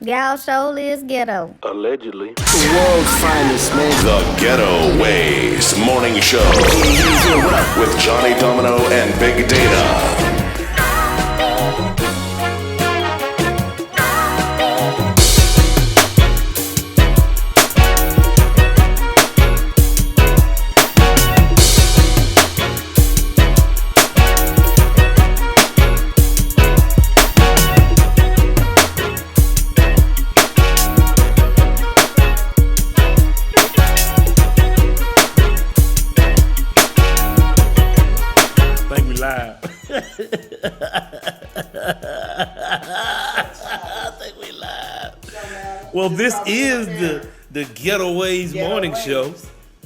Y'all show is ghetto. Allegedly. The world's finest, man. The Ghetto Waze Morning Show with Johnnie Domino and Big Dana. Well, this is the Ghetto Waze morning show.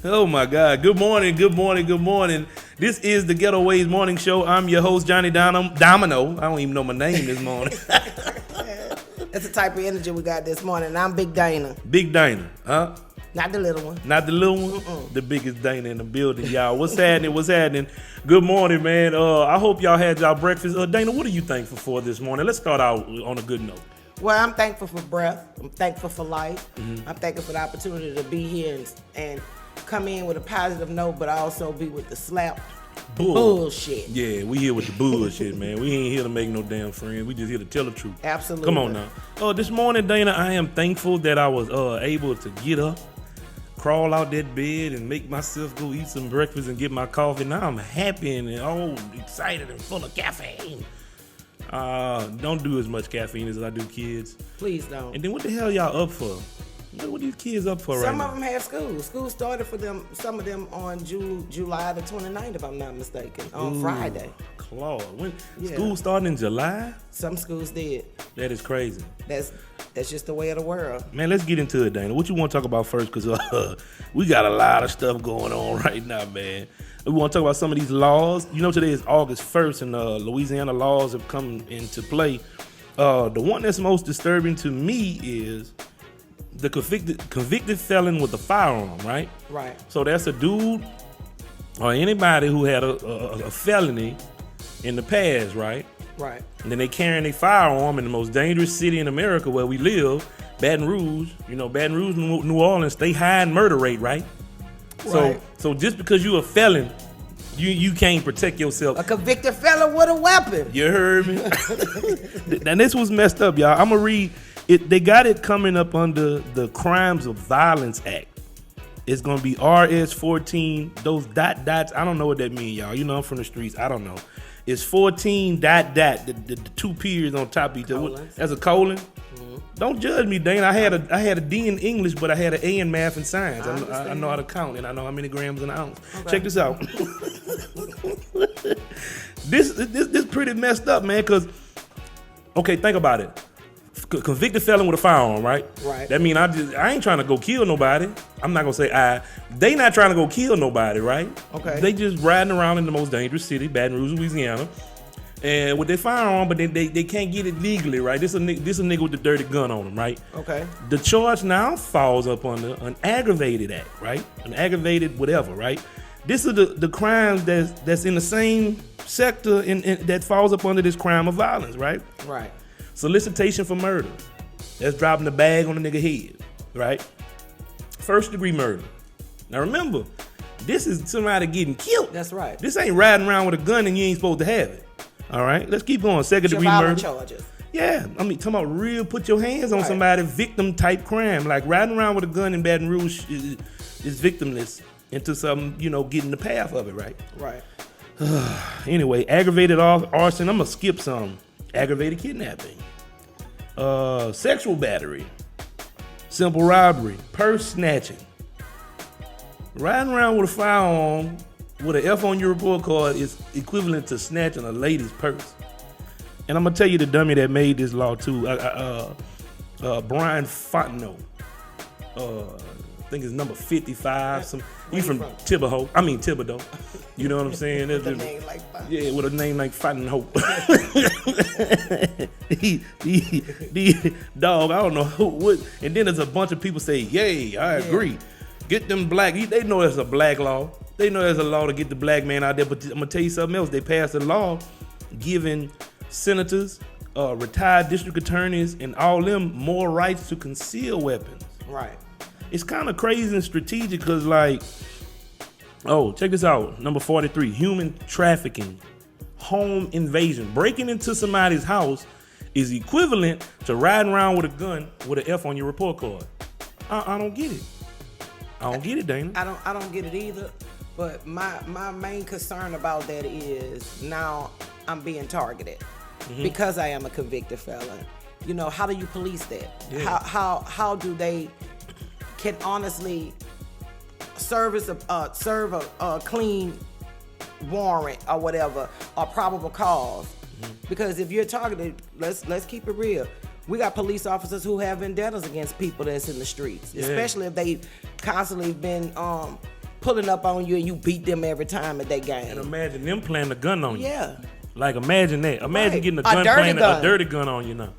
Oh my God! Good morning, good morning, good morning. This is the Ghetto Waze morning show. I'm your host, Johnnie Domino. I don't even know my name this morning. That's the type of energy we got this morning. I'm Big Dana. Big Dana, huh? Not the little one. Not the little one. The biggest Dana in the building, y'all. What's happening? What's happening? Good morning, man. I hope y'all had y'all breakfast. Dana, what are you thankful for this morning? Let's start out on a good note. Well, I'm thankful for breath. I'm thankful for life. I'm thankful for the opportunity to be here and come in with a positive note, but also be with the slap bullshit. Yeah, we here with the bullshit, man. We ain't here to make no damn friends. We just here to tell the truth. Absolutely. Come on now. This morning, Dana, I am thankful that I was able to get up, crawl out that bed, and make myself go eat some breakfast and get my coffee. Now I'm happy and all excited and full of caffeine. Don't do as much caffeine as I do, kids. Please don't. And then what the hell y'all up for? What are these kids up for right now? Some of them have school. School started for them. Some of them on July the 29th, if I'm not mistaken, on Friday. Claude, when school starting in July? Some schools did. That is crazy. That's just the way of the world. Man, let's get into it, Dana. What you want to talk about first? Because we got a lot of stuff going on right now, man. We want to talk about some of these laws. You know, today is August 1st, and Louisiana laws have come into play. The one that's most disturbing to me is the convicted felon with a firearm, right? Right. So that's a dude or anybody who had a felony in the past, right? Right. And then they carrying a firearm in the most dangerous city in America where we live, Baton Rouge. You know, Baton Rouge, New Orleans, they high in murder rate, right? Right. So just because you a felon, you can't protect yourself. A convicted felon with a weapon. You heard me? And this was messed up, y'all. I'm gonna read it. They got it coming up under the Crimes of Violence Act. It's gonna be RS-14. Those dots. I don't know what that means, y'all. You know I'm from the streets. I don't know. It's 14 ... The two periods on top of each other. That's a colon. Don't judge me, Dana. I had a D in English, but I had an A in math and science. I know how to count, and I know how many grams in an ounce. Okay. Check this out. This pretty messed up, man. Cause okay, think about it. Convicted felon with a firearm, right? Right. That mean I ain't trying to go kill nobody. I'm not gonna say I. They not trying to go kill nobody, right? Okay. They just riding around in the most dangerous city, Baton Rouge, Louisiana. And with their firearm, but they can't get it legally, right? This a nigga with the dirty gun on him, right? Okay. The charge now falls up under an aggravated act, right? An aggravated whatever, right? This is the crimes that's in the same sector and that falls up under this crime of violence, right? Right. Solicitation for murder. That's dropping the bag on the nigga head, right? First degree murder. Now remember, this is somebody getting killed. That's right. This ain't riding around with a gun and you ain't supposed to have it. All right, let's keep going. Second degree murder. Charges. Yeah, I mean, talking about real, put your hands on somebody, victim type crime. Like riding around with a gun in Baton Rouge is victimless into some, getting the path of it, right? Right. Anyway, aggravated arson. I'm gonna skip some. Aggravated kidnapping. Sexual battery. Simple robbery. Purse snatching. Riding around with a firearm with an F on your report card is equivalent to snatching a lady's purse. And I'm gonna tell you the dummy that made this law too. Brian Fontenot. I think it's number 55. He's from Thibodeau. You know what I'm saying? With a name like that. Yeah, with a name like Fontenot. Dog, I don't know what. And then there's a bunch of people say, "Yay, I agree." Get them black. They know there's a black law. They know there's a law to get the black man out there. But I'm gonna tell you something else. They passed a law giving senators, retired district attorneys and all them more rights to conceal weapons. Right. It's kind of crazy and strategic because, like, oh, check this out. Number 43, human trafficking, home invasion. Breaking into somebody's house is equivalent to riding around with a gun with an F on your report card. I don't get it. I don't get it, Dana. I don't get it either. But my main concern about that is now I'm being targeted because I am a convicted felon. You know, how do you police that? Yeah. How do they can honestly serve a clean warrant or whatever or probable cause? Because if you're targeted, let's keep it real. We got police officers who have vendettas against people that's in the streets, especially if they constantly been pulling up on you and you beat them every time at that game. And imagine them planting a gun on you. Yeah. Like, imagine that. Imagine Right. getting a A gun, dirty planting gun. a dirty gun on you now.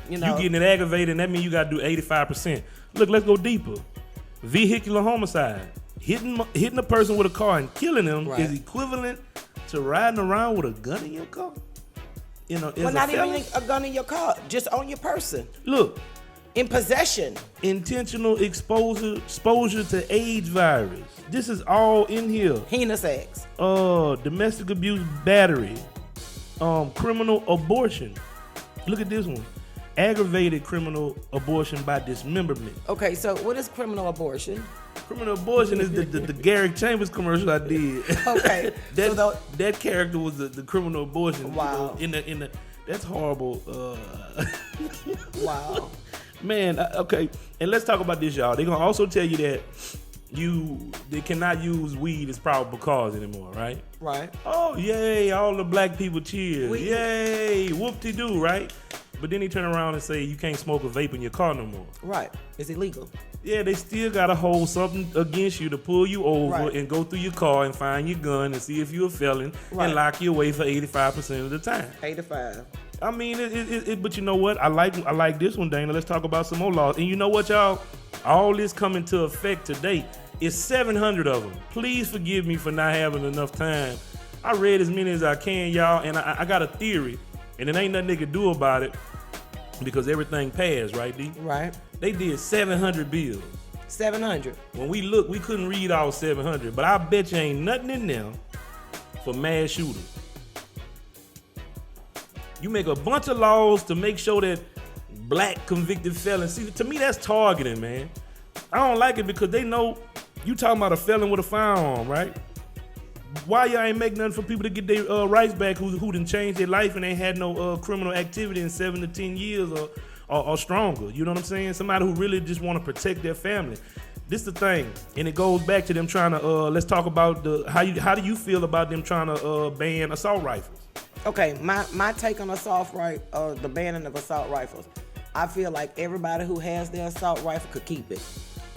You know, You getting it aggravated, and that means you got to do 85%. Look, let's go deeper. Vehicular homicide. Hitting a person with a car and killing them Right. is equivalent to riding around with a gun in your car. You know, well, not even a gun in your car, just on your person, Look, in possession. intentional exposure to AIDS virus. This is all in here. Heinous acts. Domestic abuse, battery, criminal abortion. Look at this one. Aggravated criminal abortion by dismemberment. Okay, so what is criminal abortion? Criminal abortion is the Garrick Chambers commercial I did. Okay, that character was the criminal abortion. Wow. You know, in the that's horrible. Wow. Man, okay. And let's talk about this, y'all. They're gonna also tell you that they cannot use weed as probable cause anymore, right? Right. Oh, yay, all the black people cheer. We- Yay, whoop-de-doo, right? But then he turn around and say you can't smoke a vape in your car no more. Right. It's illegal. Yeah, they still gotta hold something against you to pull you over Right. and go through your car and find your gun and see if you're a felon Right. and lock you away for 85% of the time. 85. I mean, but you know what? I like this one, Dana. Let's talk about some more laws. And you know what, y'all? All this coming to effect today. It's 700 of them. Please forgive me for not having enough time. I read as many as I can, y'all, and I got a theory, and it ain't nothing they can do about it because everything passed, right, D? Right. They did 700 bills. 700. When we looked, we couldn't read all 700, but I bet you ain't nothing in there for mass shooters. You make a bunch of laws to make sure that black convicted felons, see, to me that's targeting, man. I don't like it because they know you talking about a felon with a firearm, right? Why y'all ain't make nothing for people to get their rights back who done changed their life and ain't had no criminal activity in 7 to 10 years or stronger? You know what I'm saying? Somebody who really just want to protect their family. This the thing, and it goes back to them trying to. Let's talk about how do you feel about them trying to ban assault rifles? Okay, my take on the banning of assault rifles. I feel like everybody who has their assault rifle could keep it.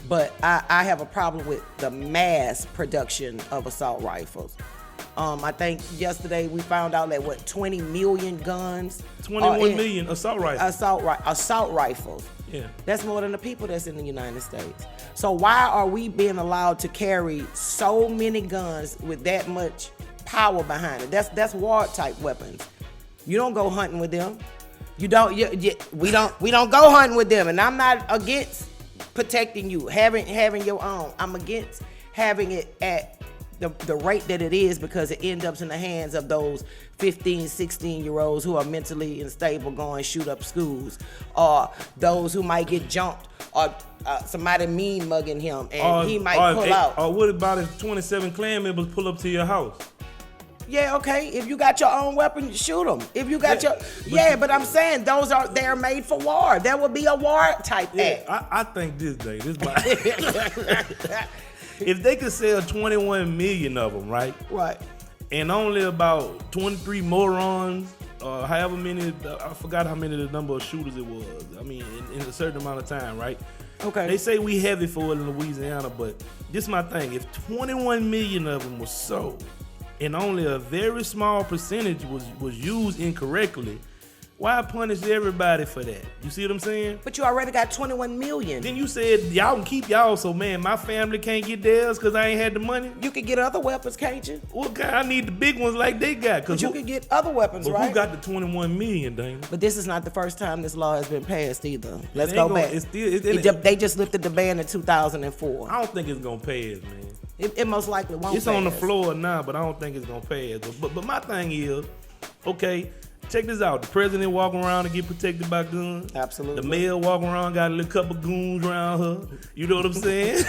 But I have a problem with the mass production of assault rifles. I think yesterday we found out that 20 million guns. 21 million assault rifles. Assault rifles. Yeah. That's more than the people that's in the United States. So why are we being allowed to carry so many guns with that much power behind it? That's war type weapons. You don't go hunting with them. We don't go hunting with them. And I'm not against protecting you, having your own. I'm against having it at the rate that it is because it ends up in the hands of those 15, 16-year-olds who are mentally unstable going shoot up schools, or those who might get jumped, or somebody mean mugging him and he might pull out. Or what about if 27 Klan members pull up to your house? Yeah, okay. If you got your own weapon, shoot them. If you got but I'm saying they're made for war. There will be a war type act. I think this if they could sell 21 million of them, right? Right. And only about 23 morons, however many, I forgot how many the number of shooters it was. I mean, in a certain amount of time, right? Okay. They say we heavy for it in Louisiana, but this is my thing. If 21 million of them was sold, and only a very small percentage was used incorrectly, Why punish everybody for that? You see what I'm saying? But you already got 21 million. Then you said y'all can keep y'all, so man, my family can't get theirs because I ain't had the money. You can get other weapons, can't you? Well, God, I need the big ones like they got. But you can get other weapons, but right? who got the 21 million, Dana? But this is not the first time this law has been passed either. Let's It go ain't gonna- back. it's still- They just lifted the ban in 2004. I don't think it's gonna pass, man. It most likely won't It's on the pass. floor now, but I don't think it's gonna pass. But my thing is, okay, check this out. The president walking around and get protected by guns. Absolutely. The mayor walking around, got a little couple goons around her. You know what I'm saying?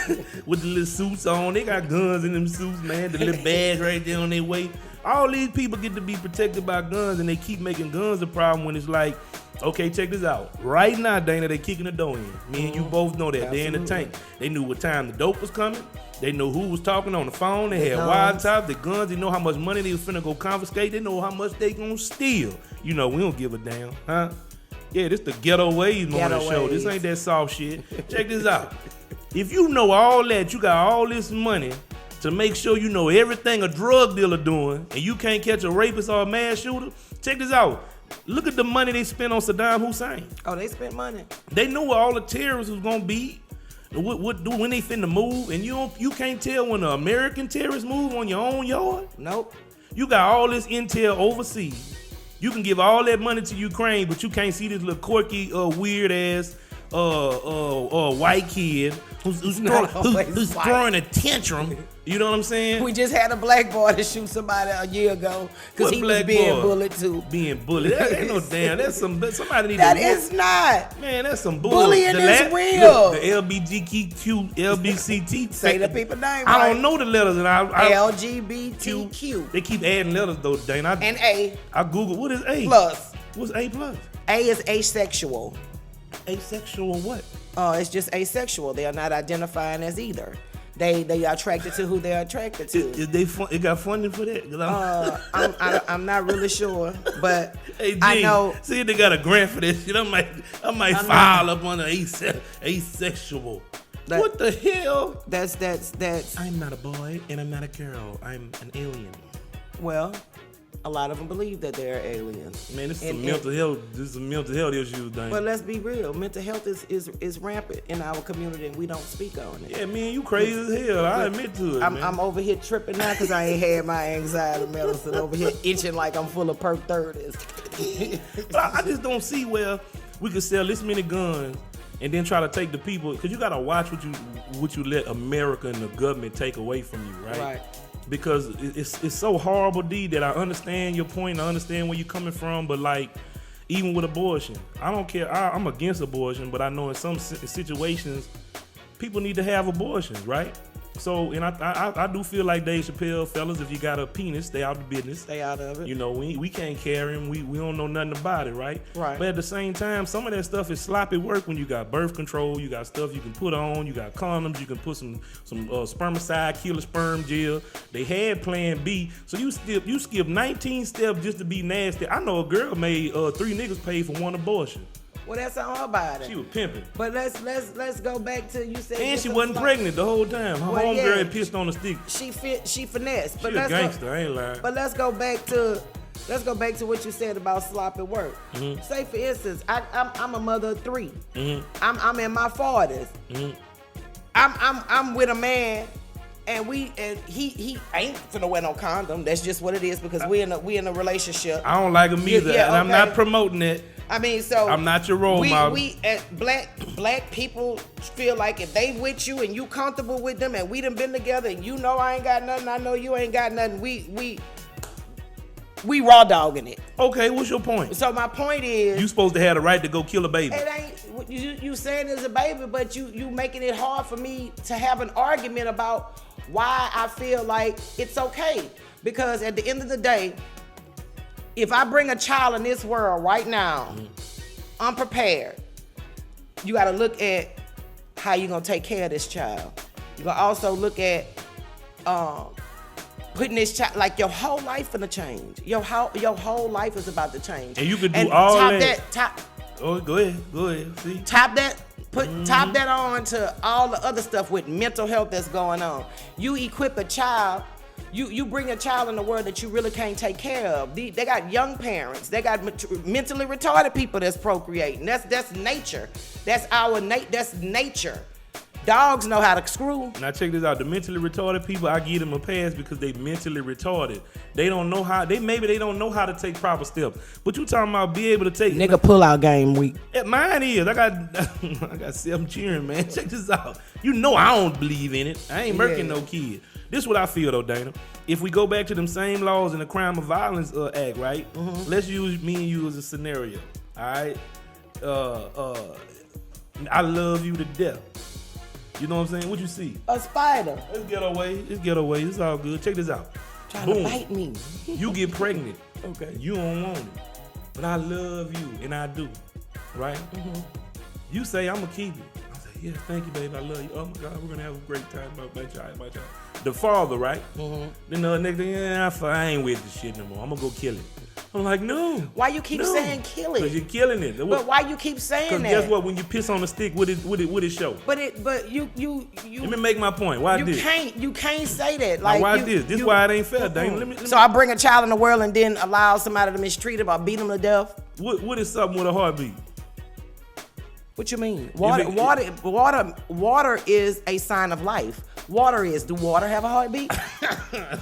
With the little suits on. They got guns in them suits, man. The little badge right there on their waist. All these people get to be protected by guns, and they keep making guns a problem when it's like, okay, check this out. Right now, Dana, they kicking the door in. Me and you both know that. They in the tank. They knew what time the dope was coming. They know who was talking on the phone. They had wiretaps, the guns. They know how much money they was finna go confiscate. They know how much they gonna steal. You know, we don't give a damn, huh? Yeah, this the Ghetto Waze morning show. This ain't that soft shit. Check this out. If you know all that, you got all this money to make sure you know everything a drug dealer doing, and you can't catch a rapist or a mass shooter, check this out. Look at the money they spent on Saddam Hussein. Oh, they spent money. They knew where all the terrorists was gonna be. When they finna move, and you can't tell when an American terrorist move on your own yard. Nope. You got all this intel overseas. You can give all that money to Ukraine, but you can't see this little quirky, weird ass white kid who's throwing a tantrum. You know what I'm saying? We just had a black boy to shoot somebody a year ago because he was being bullied too. Being bullied. That ain't no damn. That's somebody need That to is not. Man, that's some bull. Bullying is real. Look, the LBGTQ, LBCT. Say the people name I right. don't know the letters, and LGBTQ. They keep adding letters though, Dana. And A. I Google what is A Plus. What's A plus? A is asexual. Asexual what? It's just asexual. They are not identifying as either. They are attracted to who they're attracted to. It got funding for that? 'Cause I'm not really sure, but hey, G, I know. See if they got a grant for this shit. I might file up on asexual. What the hell? That's. I'm not a boy and I'm not a girl. I'm an alien. Well, a lot of them believe that they're aliens. Man, this is some mental health. This is some mental health issues, Dang. But let's be real. Mental health is rampant in our community, and we don't speak on it. Yeah, man, you crazy as hell. I admit to it, man. I'm over here tripping now because I ain't had my anxiety medicine. Over here itching like I'm full of perk 30s. But I just don't see where we could sell this many guns and then try to take the people, because you gotta watch what you let America and the government take away from you, right? Right. Because it's so horrible, D, that I understand your point, I understand where you're coming from, but like, even with abortion, I don't care. I'm against abortion, but I know in some situations, people need to have abortions, right? So, and I do feel like Dave Chappelle, fellas, if you got a penis, stay out of the business. Stay out of it. You know, we can't carry him. We don't know nothing about it, right? Right. But at the same time, some of that stuff is sloppy work when you got birth control, you got stuff you can put on, you got condoms, you can put some spermicide, killer sperm gel. They had Plan B, so you skip 19 steps just to be nasty. I know a girl made 3 niggas pay for 1 abortion. Well, that's all about it. She was pimping. But let's go back to you said. And she wasn't pregnant the whole time. Her Well, homegirl yeah. had pissed on the stick. She finessed. She a gangster, I ain't lying. But let's go back to what you said about sloppy work. Mm-hmm. Say for instance, I'm a mother of 3. Mm-hmm. I'm in my 40s. Mm-hmm. I'm with a man, and he ain't finna wear no condom. That's just what it is because we in a relationship. I don't like him either, Yeah, and I'm okay. not promoting it. I mean, so I'm not your role model. We as black people feel like if they with you and you comfortable with them and we done been together and you know I ain't got nothing, I know you ain't got nothing, we raw dogging it. Okay, what's your point? So my point is, You supposed to have the right to go kill a baby. it ain't you saying it's a baby, but you making it hard for me to have an argument about why I feel like it's okay. Because at the end of the day, if I bring a child in this world right now, unprepared, you got to look at how you're going to take care of this child. You're going to also look at putting this child, like your whole life gonna change. Your whole life is about to change. And you could do all that. Top Oh, go ahead. See? top that on to all the other stuff with mental health that's going on. You equip a child You bring a child in the world that you really can't take care of. They got young parents. They got mentally retarded people that's procreating. That's nature. That's that's nature. Dogs know how to screw. Now check this out. The mentally retarded people, I give them a pass because they mentally retarded. They don't know how. Maybe they don't know how to take proper steps. But you talking about be able to take. Nigga pull out game week. Mine is. I got 7 cheering, man. Check this out. You know I don't believe in it. I ain't murking no kid. This is what I feel though, Dana. If we go back to them same laws in the crime of violence act, right? Mm-hmm. Let's use me and you as a scenario. All right. I love you to death. You know what I'm saying? What you see? A spider. Let's get away. It's all good. Check this out. Trying to bite me. You get pregnant. Okay. You don't want it. But I love you, and I do. Right? Mm-hmm. You say, I'm going to keep it. I say, yeah, thank you, baby. I love you. Oh, my God, we're going to have a great time. My child. The father, right? Mm-hmm. Then the next thing, I ain't with this shit no more. I'm going to go kill it. I'm like, no. Why you keep saying kill it? Because you're killing it. But why you keep saying that? Because guess what? When you piss on the stick, what it show? But you. Let me make my point. Why you this? You can't say that. Like, why this? This why it ain't fair, Dana. So I bring a child in the world and then allow somebody to mistreat him or beat him to death? What is something with a heartbeat? What you mean? Water is a sign of life. Do water have a heartbeat?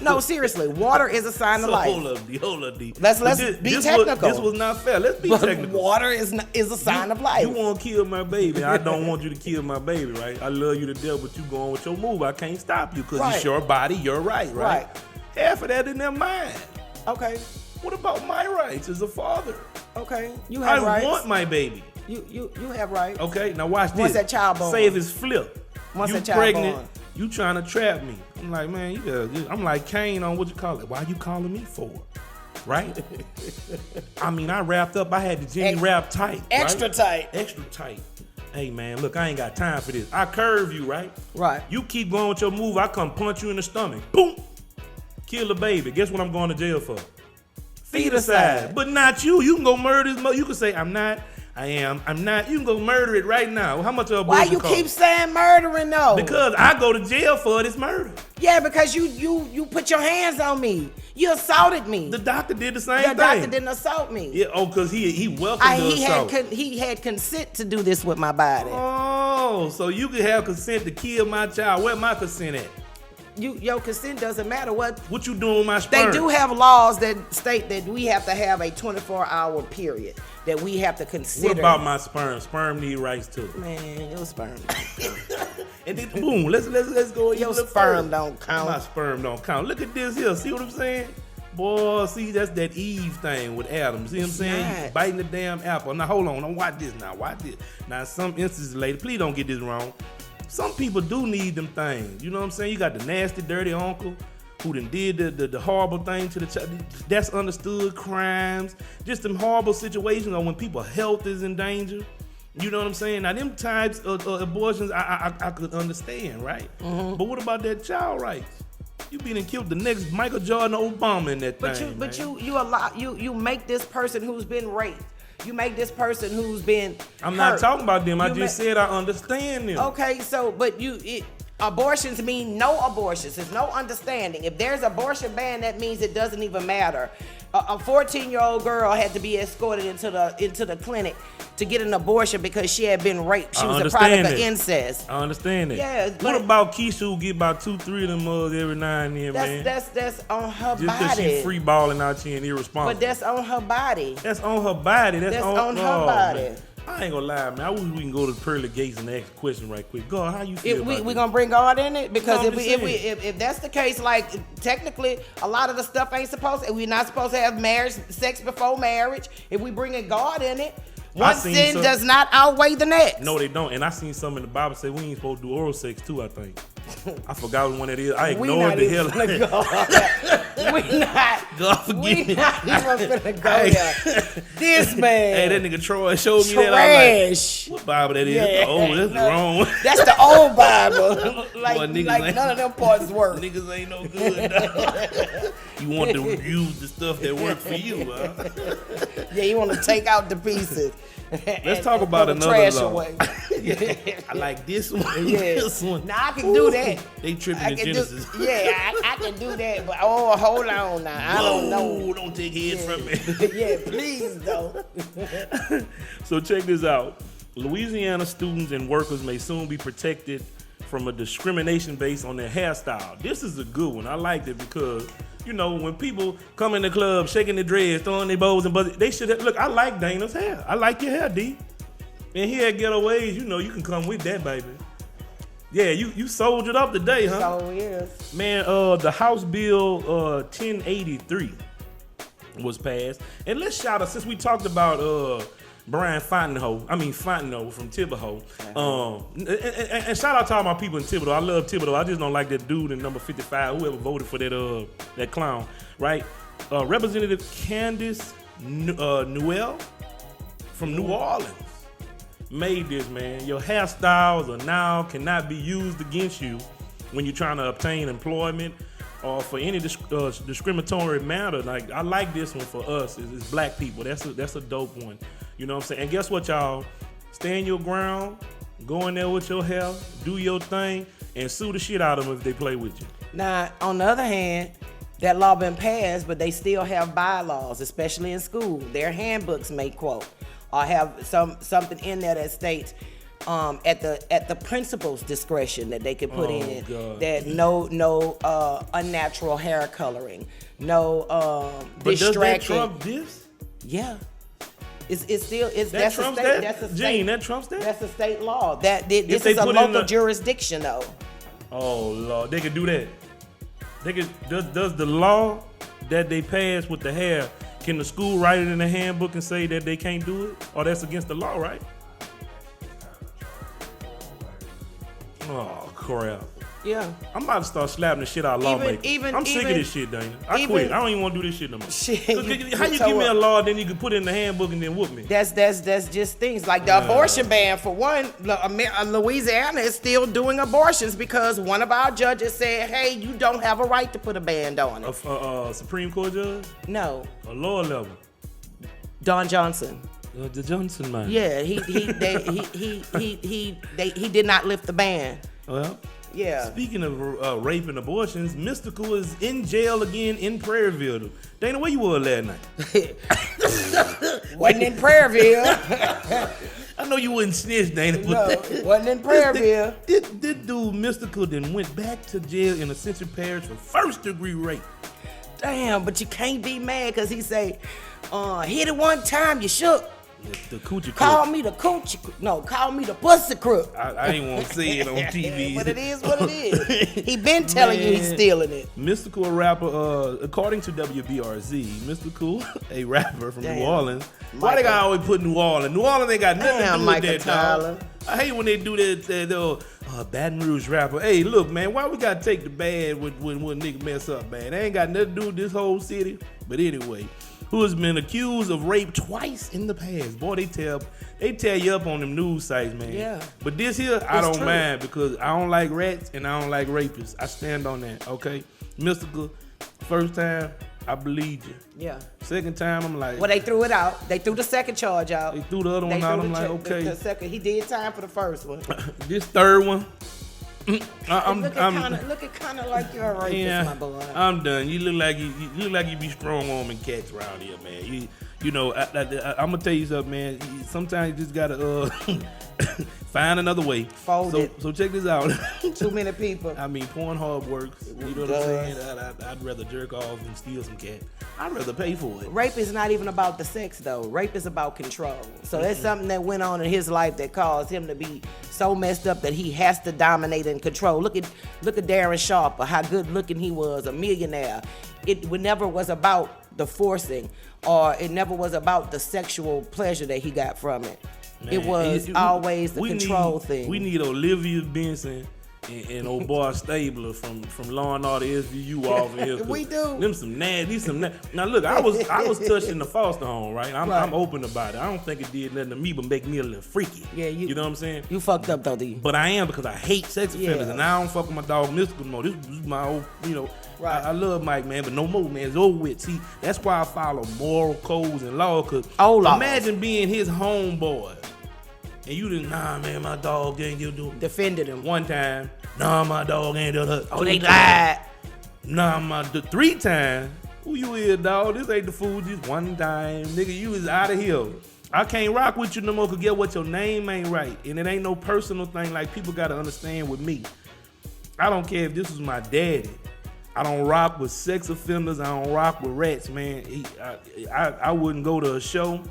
No, seriously. Water is a sign of life. Hold up, D. Let's be technical. This was not fair. Let's be technical. Water is a sign of life. You want to kill my baby. I don't want you to kill my baby, right? I love you to death, but you going with your move. I can't stop you because it's your body, your right? Half of that in their mind. Okay. What about my rights as a father? Okay. You have rights. I want my baby. You have rights. Okay, now watch this. Once that child born. Say if it's flipped. Once you that child pregnant, born. You trying to trap me. I'm like, man, I'm like Kane on what you call it. Why you calling me for? Right? I mean, I wrapped up. I had the Jenny wrap tight. Extra tight. Extra tight. Hey, man, look, I ain't got time for this. I curve you, right? Right. You keep going with your move, I come punch you in the stomach. Boom. Kill the baby. Guess what I'm going to jail for? Feticide. But not you. You can go murder his mother. You can say, I'm not. I am. I'm not. You can go murder it right now. How much of a Why you keep saying murdering though? Because I go to jail for this murder. Yeah, because you put your hands on me. You assaulted me. The doctor did the same thing. The doctor didn't assault me. Yeah. Oh, because he welcomed the assault. He had consent to do this with my body. Oh, so you could have consent to kill my child. Where my consent at? Your consent doesn't matter. What you doing with my sperm? They do have laws that state that we have to have a 24-hour period that we have to consider. What about my sperm? Sperm need rights too. Man, your sperm. And then boom, let's go. Your sperm don't count. My sperm don't count. Look at this here. See what I'm saying? Boy, see, that's that Eve thing with Adam. See what I'm saying? You biting the damn apple. Now hold on. Watch this now. Watch this. Now in some instances, lady, please don't get this wrong. Some people do need them things. You know what I'm saying? You got the nasty, dirty uncle who done did the horrible thing to the child. That's understood crimes. Just them horrible situations or when people's health is in danger. You know what I'm saying? Now, them types of abortions, I could understand, right? Mm-hmm. But what about that child rights? You being killed the next Michael Jordan Obama in that thing. But you make this person who's been raped. You make this person who's been I'm hurt. not talking about them. I just said I understand them. Okay, so abortions mean no abortions. There's no understanding. If there's abortion ban, that means it doesn't even matter. A 14-year-old girl had to be escorted into the clinic to get an abortion because she had been raped. She was a product of incest. I understand that. Yeah. What about Keisha who get about 2-3 of them mugs every now and then, man? That's on her body. Just because she free balling out here and irresponsible. But that's on her body. That's on her body. That's on her body. Man. I ain't gonna lie, man. I wish we can go to the pearly gates and ask a question right quick. God, how you feel about we gonna bring God in it? Because no, if that's the case, like technically a lot of the stuff ain't supposed to, we're not supposed to have sex before marriage. If we bring in God in it, one sin does not outweigh the next. No, they don't. And I seen some in the Bible say we ain't supposed to do oral sex too, I think. I forgot what one it is. I ignored the hell out of it. We not. God forgive We me. not even finna go there. This man. Hey, that nigga Troy showed me that. I was trash. like, what Bible that is? Yeah. Oh, that's wrong. That's the old Bible. like Boy, niggas like ain't- none of them parts work. Niggas ain't no good. dog. You want to use the stuff that work for you, huh? Yeah, you want to take out the pieces. Let's talk about throw the another trash law. away. I like this one. Yeah. This one. Now I can do that. They tripping I in can do, Genesis. I can do that, but hold on now. I don't know. Whoa, don't take head from me. Yeah, please don't. So check this out. Louisiana students and workers may soon be protected from a discrimination based on their hairstyle. This is a good one. I liked it because, you know, when people come in the club shaking their dreads, throwing their bows and buzz, they should have, look, I like Dana's hair. I like your hair, D. And here at Ghetto Waze, you know, you can come with that, baby. Yeah, you soldiered up today, huh? So yes. Man, the House Bill 1083 was passed. And let's shout out, since we talked about Brian Fontenot from Thibodeau. And shout out to all my people in Thibodeau. I love Thibodeau. I just don't like that dude in number 55, whoever voted for that clown, right? Representative Candace Newell from New Orleans made this, man. Your hairstyles are now cannot be used against you when you're trying to obtain employment or for any discriminatory matter. Like, I like this one for us. It's black people. That's a dope one. You know what I'm saying? And guess what, y'all? Stand your ground. Go in there with your hair. Do your thing. And sue the shit out of them if they play with you. Now, on the other hand, that law been passed, but they still have bylaws, especially in school. Their handbooks may quote or have something in there that states at the principal's discretion that they can put in God. that no unnatural hair coloring, no But does that distracting. trump this? Yeah. It's still That that's a trumps state that? that's a state Gene, that trumps that? That's a state law. This they is a put it in local the- jurisdiction though. Oh Lord, they could do that. They could. Does the law that they pass with the hair? Can the school write it in the handbook and say that they can't do it, or that's against the law, right? Oh crap! Yeah. I'm about to start slapping the shit out of lawmakers. I'm sick of this shit, Dana. I quit. I don't even want to do this shit no more. Shit, How you give me a law, then you can put it in the handbook and then whoop me? That's just things like the abortion ban. For one, Louisiana is still doing abortions because one of our judges said, "Hey, you don't have a right to put a ban on it." A Supreme Court judge, No, a lower level, Don Johnson. the Johnson man. Yeah, he did not lift the ban. Well. Yeah. Speaking of rape and abortions, Mystical is in jail again in Prairieville. Dana, where you were last night? Wasn't in Prairieville. I know you wouldn't snitch, Dana. No, But wasn't in Prairieville. this dude, Mystical, then went back to jail in Ascension Parish for first-degree rape. Damn, but you can't be mad because he say, hit it one time, you shook. The coochie Call crook. me the coochie, no, call me the pussy crook. I ain't want to say it on TV. But it is what it is. He been telling you he's stealing it. Mystical, a rapper, according to WBRZ, Mystical, a rapper from New Damn. Orleans. Why they gotta always put New Orleans? New Orleans ain't got nothing Damn, to do Michael with that, Tyler. dog. I hate when they do that Baton Rouge rapper. Hey, look, man, why we gotta take the bad when nigga mess up, man? They ain't got nothing to do with this whole city. But anyway, who has been accused of rape twice in the past. Boy, they tell you up on them news sites, man. Yeah. But this here, I don't true. mind because I don't like rats and I don't like rapists. I stand on that, okay? Mystical, first time, I believed you. Yeah. Second time, I'm like, Well, they threw it out. They threw the second charge out. they threw the other one out. I'm like, okay. The second, he did time for the first one. This third one, Look at kind of like you're a rapist, my boy. I'm done. You look like you look like you be strong-arming cats around here, man. You know, I'm gonna tell you something, man. Sometimes you just gotta find another way. Fold it. So check this out. Too many people. I mean, Pornhub works. You know what I'm saying? I'd rather jerk off than steal some cat. I'd rather pay for it. Rape is not even about the sex, though. Rape is about control. So that's something that went on in his life that caused him to be so messed up that he has to dominate and control. Look at Darren Sharper, how good looking he was, a millionaire. It never was about the forcing, or it never was about the sexual pleasure that he got from it. Man, it was always the control thing. We need Olivia Benson and old boy Stabler from Law and Order SVU off in here. We do. Them some nasty. Now look, I was touched in the foster home, right? I'm open about it. I don't think it did nothing to me but make me a little freaky. Yeah, you know what I'm saying? You fucked up though, D. But I am, because I hate sex offenders, Yeah. and I don't fuck with my dog Mystical no more. This is my old, Right. I love Mike, man, but no more, man. It's over with. See, that's why I follow moral codes and law, because imagine being his homeboy. And you didn't, nah, man, my dog ain't give to Defended him. one time. Nah, my dog ain't done her. Oh, they lied. Nah, the 3 times. Who you is, dog? This ain't the food. Just one time, nigga. You is out of here. I can't rock with you no more, because get what, your name ain't right, and it ain't no personal thing. Like, people gotta understand with me. I don't care if this was my daddy. I don't rock with sex offenders. I don't rock with rats, man. I wouldn't go to a show.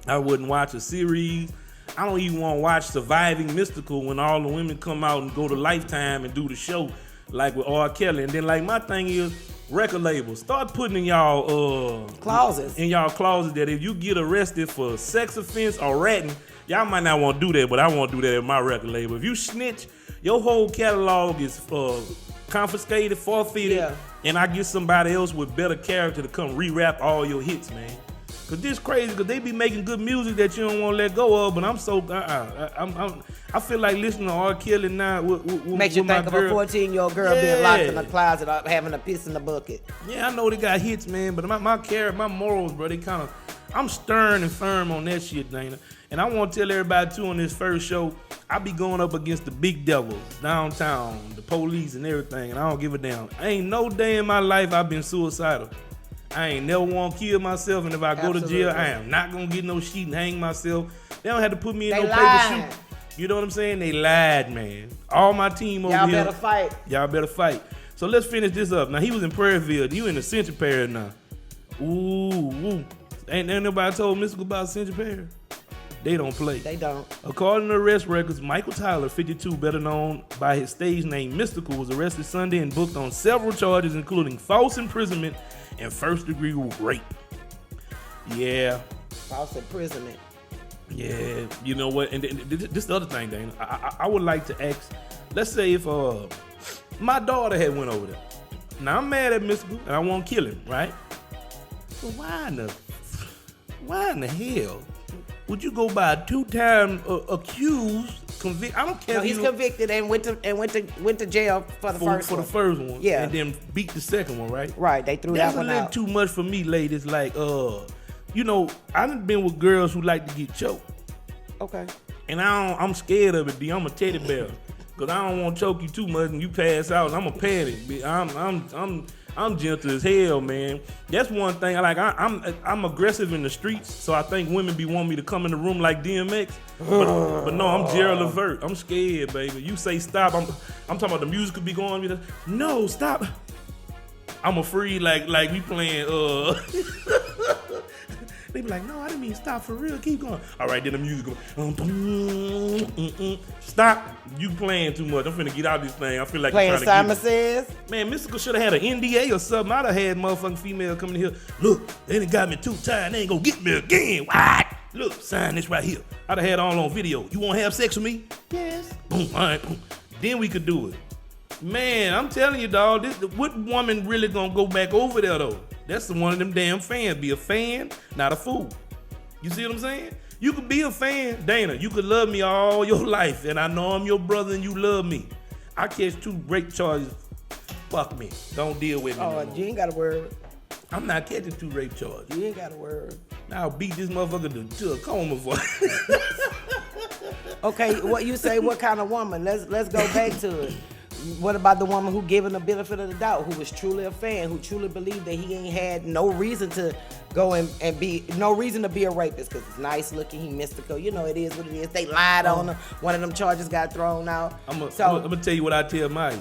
I wouldn't watch a series. I don't even want to watch Surviving Mystical when all the women come out and go to Lifetime and do the show like with R. Kelly. And then, like, my thing is, record labels, start putting in y'all clauses. In y'all clauses that if you get arrested for sex offense or ratting, y'all might not want to do that, but I want to do that at my record label. If you snitch, your whole catalog is confiscated, forfeited, and I get somebody else with better character to come re-rap all your hits, man. Cause this crazy, cause they be making good music that you don't want to let go of. But I'm so I feel like listening to R. Kelly now. Makes you think of a 14-year-old girl being locked in a closet, having a piss in the bucket. Yeah, I know they got hits, man. But my character, my morals, bro, they kind of. I'm stern and firm on that shit, Dana. And I want to tell everybody too on this first show, I be going up against the big devils downtown, the police and everything, and I don't give a damn. Ain't no day in my life I've been suicidal. I ain't never want to kill myself, and if I go to jail, I am not gonna get no sheet and hang myself. They don't have to put me in no paper shoot. You know what I'm saying? They lied, man. All my team over here. Y'all better fight. Y'all better fight. So let's finish this up. Now, he was in Prairieville. You in the Central Parish now. Ooh. Ain't nobody told Mystical about Central Parish? They don't play. They don't. According to arrest records, Michael Tyler, 52, better known by his stage name Mystical, was arrested Sunday and booked on several charges, including false imprisonment and first-degree rape. Yeah. False imprisonment. Yeah. You know what? And this is the other thing, Dana. I would like to ask, let's say if my daughter had went over there. Now, I'm mad at Mystical, and I want to kill him, right? But why in the hell would you go by a 2-time accused, convicted? I don't care. No, he's convicted and went to jail for the first one. For the first one, yeah, and then beat the second one, right? Right, they threw that one out. That's a little too much for me, ladies. Like, I done been with girls who like to get choked. Okay. And I'm scared of it, D. I'm a teddy bear, cause I don't want to choke you too much and you pass out. And I'm a panic. I'm gentle as hell, man. That's one thing. I'm aggressive in the streets, so I think women be wanting me to come in the room like DMX. But no, I'm Gerald Levert. I'm scared, baby. You say stop, I'm talking about the music could be going. No, stop. I'm afraid like we playing. They be like, no, I didn't mean stop for real. Keep going. All right, then the music go. Stop. You playing too much. I'm finna get out of this thing. I feel like playing you're trying to Simon Says. Man, Mystical should have had an NDA or something. I'd have had motherfucking female coming here. Look, they done got me 2 times. They ain't gonna get me again. What? Look, sign this right here. I'd have had all on video. You wanna have sex with me? Yes. Boom, all right, boom. Then we could do it. Man, I'm telling you, dog, what woman really gonna go back over there, though? That's one of them damn fans. Be a fan, not a fool. You see what I'm saying? You could be a fan, Dana. You could love me all your life, and I know I'm your brother and you love me. I catch 2 rape charges. Fuck me. Don't deal with me. Oh, you ain't got to worry. I'm not catching 2 rape charges. You ain't got to worry. I'll beat this motherfucker to a coma for Okay, what you say, what kind of woman? Let's go back to it. What about the woman who given the benefit of the doubt, who was truly a fan, who truly believed that he ain't had no reason to go and be, no reason to be a rapist, because he's nice looking, he mystical, you know, it is what it is. They lied on him. One of them charges got thrown out. I'm gonna tell you what I tell Maya.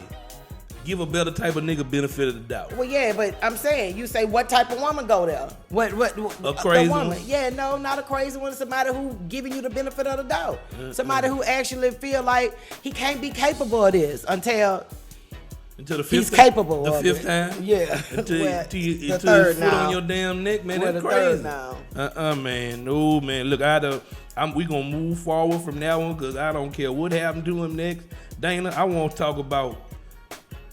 Give a better type of nigga benefit of the doubt. Well, yeah, but I'm saying, you say what type of woman go there? What a crazy woman? one? Yeah, no, not a crazy one. Somebody who giving you the benefit of the doubt. Somebody who actually feel like he can't be capable of this until the 5th he's capable the of 5th it. time? Yeah. Until you the foot third now. on your damn neck, man. Well, That's the crazy. third now. Man. No, man. Look, I We gonna move forward from now on because I don't care what happened to him next. Dana, I want to talk about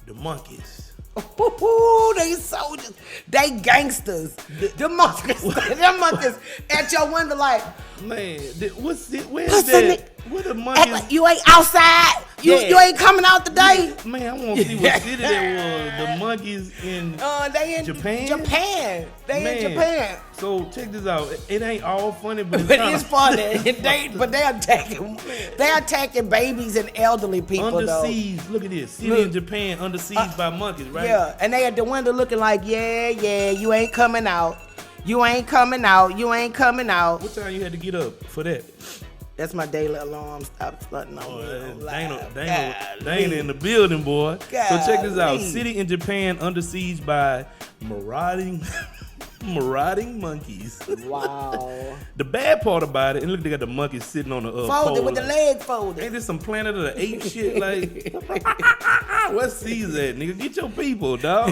the monkeys. Ooh, they soldiers. They gangsters. The monkeys. Them monkeys at your window like, man, where's that? Where the monkeys? You ain't outside. You ain't coming out today. Man, I want to see what city that was. The monkeys in they in Japan. They in Japan. So check this out. It ain't all funny, but it's funny. They attacking babies and elderly people under siege. Look at this. City in Japan under siege by monkeys, right? Yeah, and they at the window looking like, yeah, you ain't coming out. You ain't coming out. You ain't coming out. What time you had to get up for that? That's my daily alarm. Stop slutting on me. Dana in the building, boy. God, so check this out. City in Japan under siege by marauding monkeys. Wow. The bad part about it, and look, they got the monkeys sitting on the folded pole, with the leg folded. Ain't this some Planet of the Apes shit? Like, what sees that, nigga? Get your people, dog.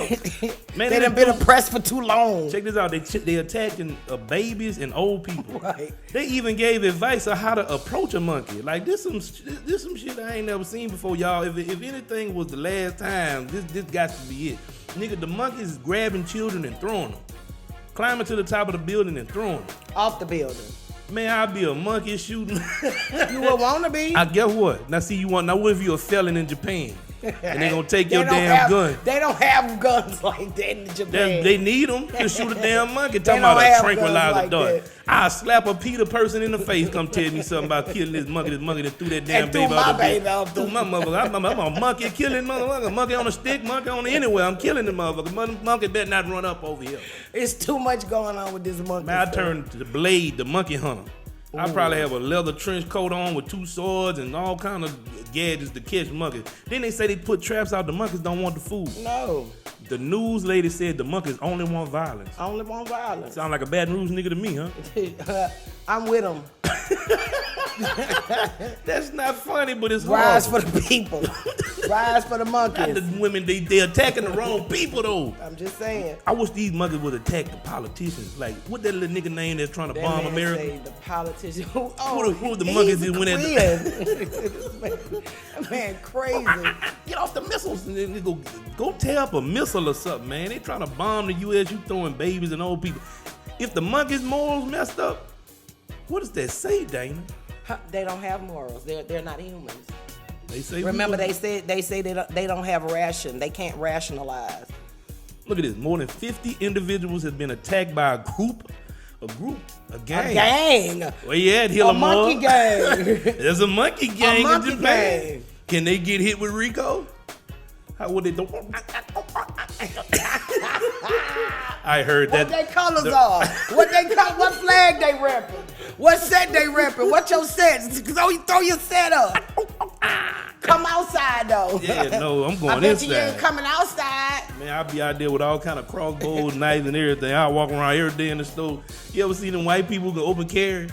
Man, they done been oppressed for too long. Check this out. They attacking babies and old people. Right. They even gave advice on how to approach a monkey. Like, this some shit I ain't never seen before, y'all. If anything was the last time, this got to be it. Nigga, the monkeys is grabbing children and throwing them. Climbing to the top of the building and throwing them. Off the building. Man, I'll be a monkey shooting. You would want to be? I guess what? Now, see, what if you're a felon in Japan? And they gonna take your damn gun. They don't have guns like that in Japan. They need them to shoot a damn monkey. Talking about a tranquilizer like dart. I slap a Peter person in the face. Come tell me something about killing this monkey. This monkey that threw that damn baby out the bed. Threw my motherfucker. I'm a monkey killing motherfucker. Monkey on a stick. Monkey on anywhere. I'm killing the motherfucker. Monkey better not run up over here. It's too much going on with this monkey. Man, I turned to the Blade, the monkey hunter. I probably have a leather trench coat on with 2 swords and all kind of gadgets to catch monkeys. Then they say they put traps out. The monkeys don't want the food. No. The news lady said the monkeys only want violence. Only want violence. Sound like a Baton Rouge nigga to me, huh? I'm with them. That's not funny, but it's Rise horrible. for the people. Rise for the monkeys. Not the women, they attacking the wrong people though. I'm just saying. I wish these monkeys would attack the politicians. Like, what that little nigga name that's trying to bomb America? Say the politician. Who the monkeys that went at the man crazy. Get off the missiles and then go tear up a missile or something, man. They trying to bomb the U.S. You throwing babies and old people. If the monkeys' morals messed up, what does that say, Dana? They don't have morals. They're not humans. They say. Remember, they say they don't have ration. They can't rationalize. Look at this. More than 50 individuals have been attacked by a gang. A gang. Well, yeah, a monkey gang. There's a monkey gang in Japan. Gang. Can they get hit with Rico? How would they do? I heard that. What their colors are? What flag they repping? What set they repping? What your set? Throw your set up. Come outside though. Yeah, no, I'm going I bet inside. You ain't coming outside. Man, I'll be out there with all kind of crossbows, knives, and everything. I walk around every day in the store. You ever see them white people go open carry?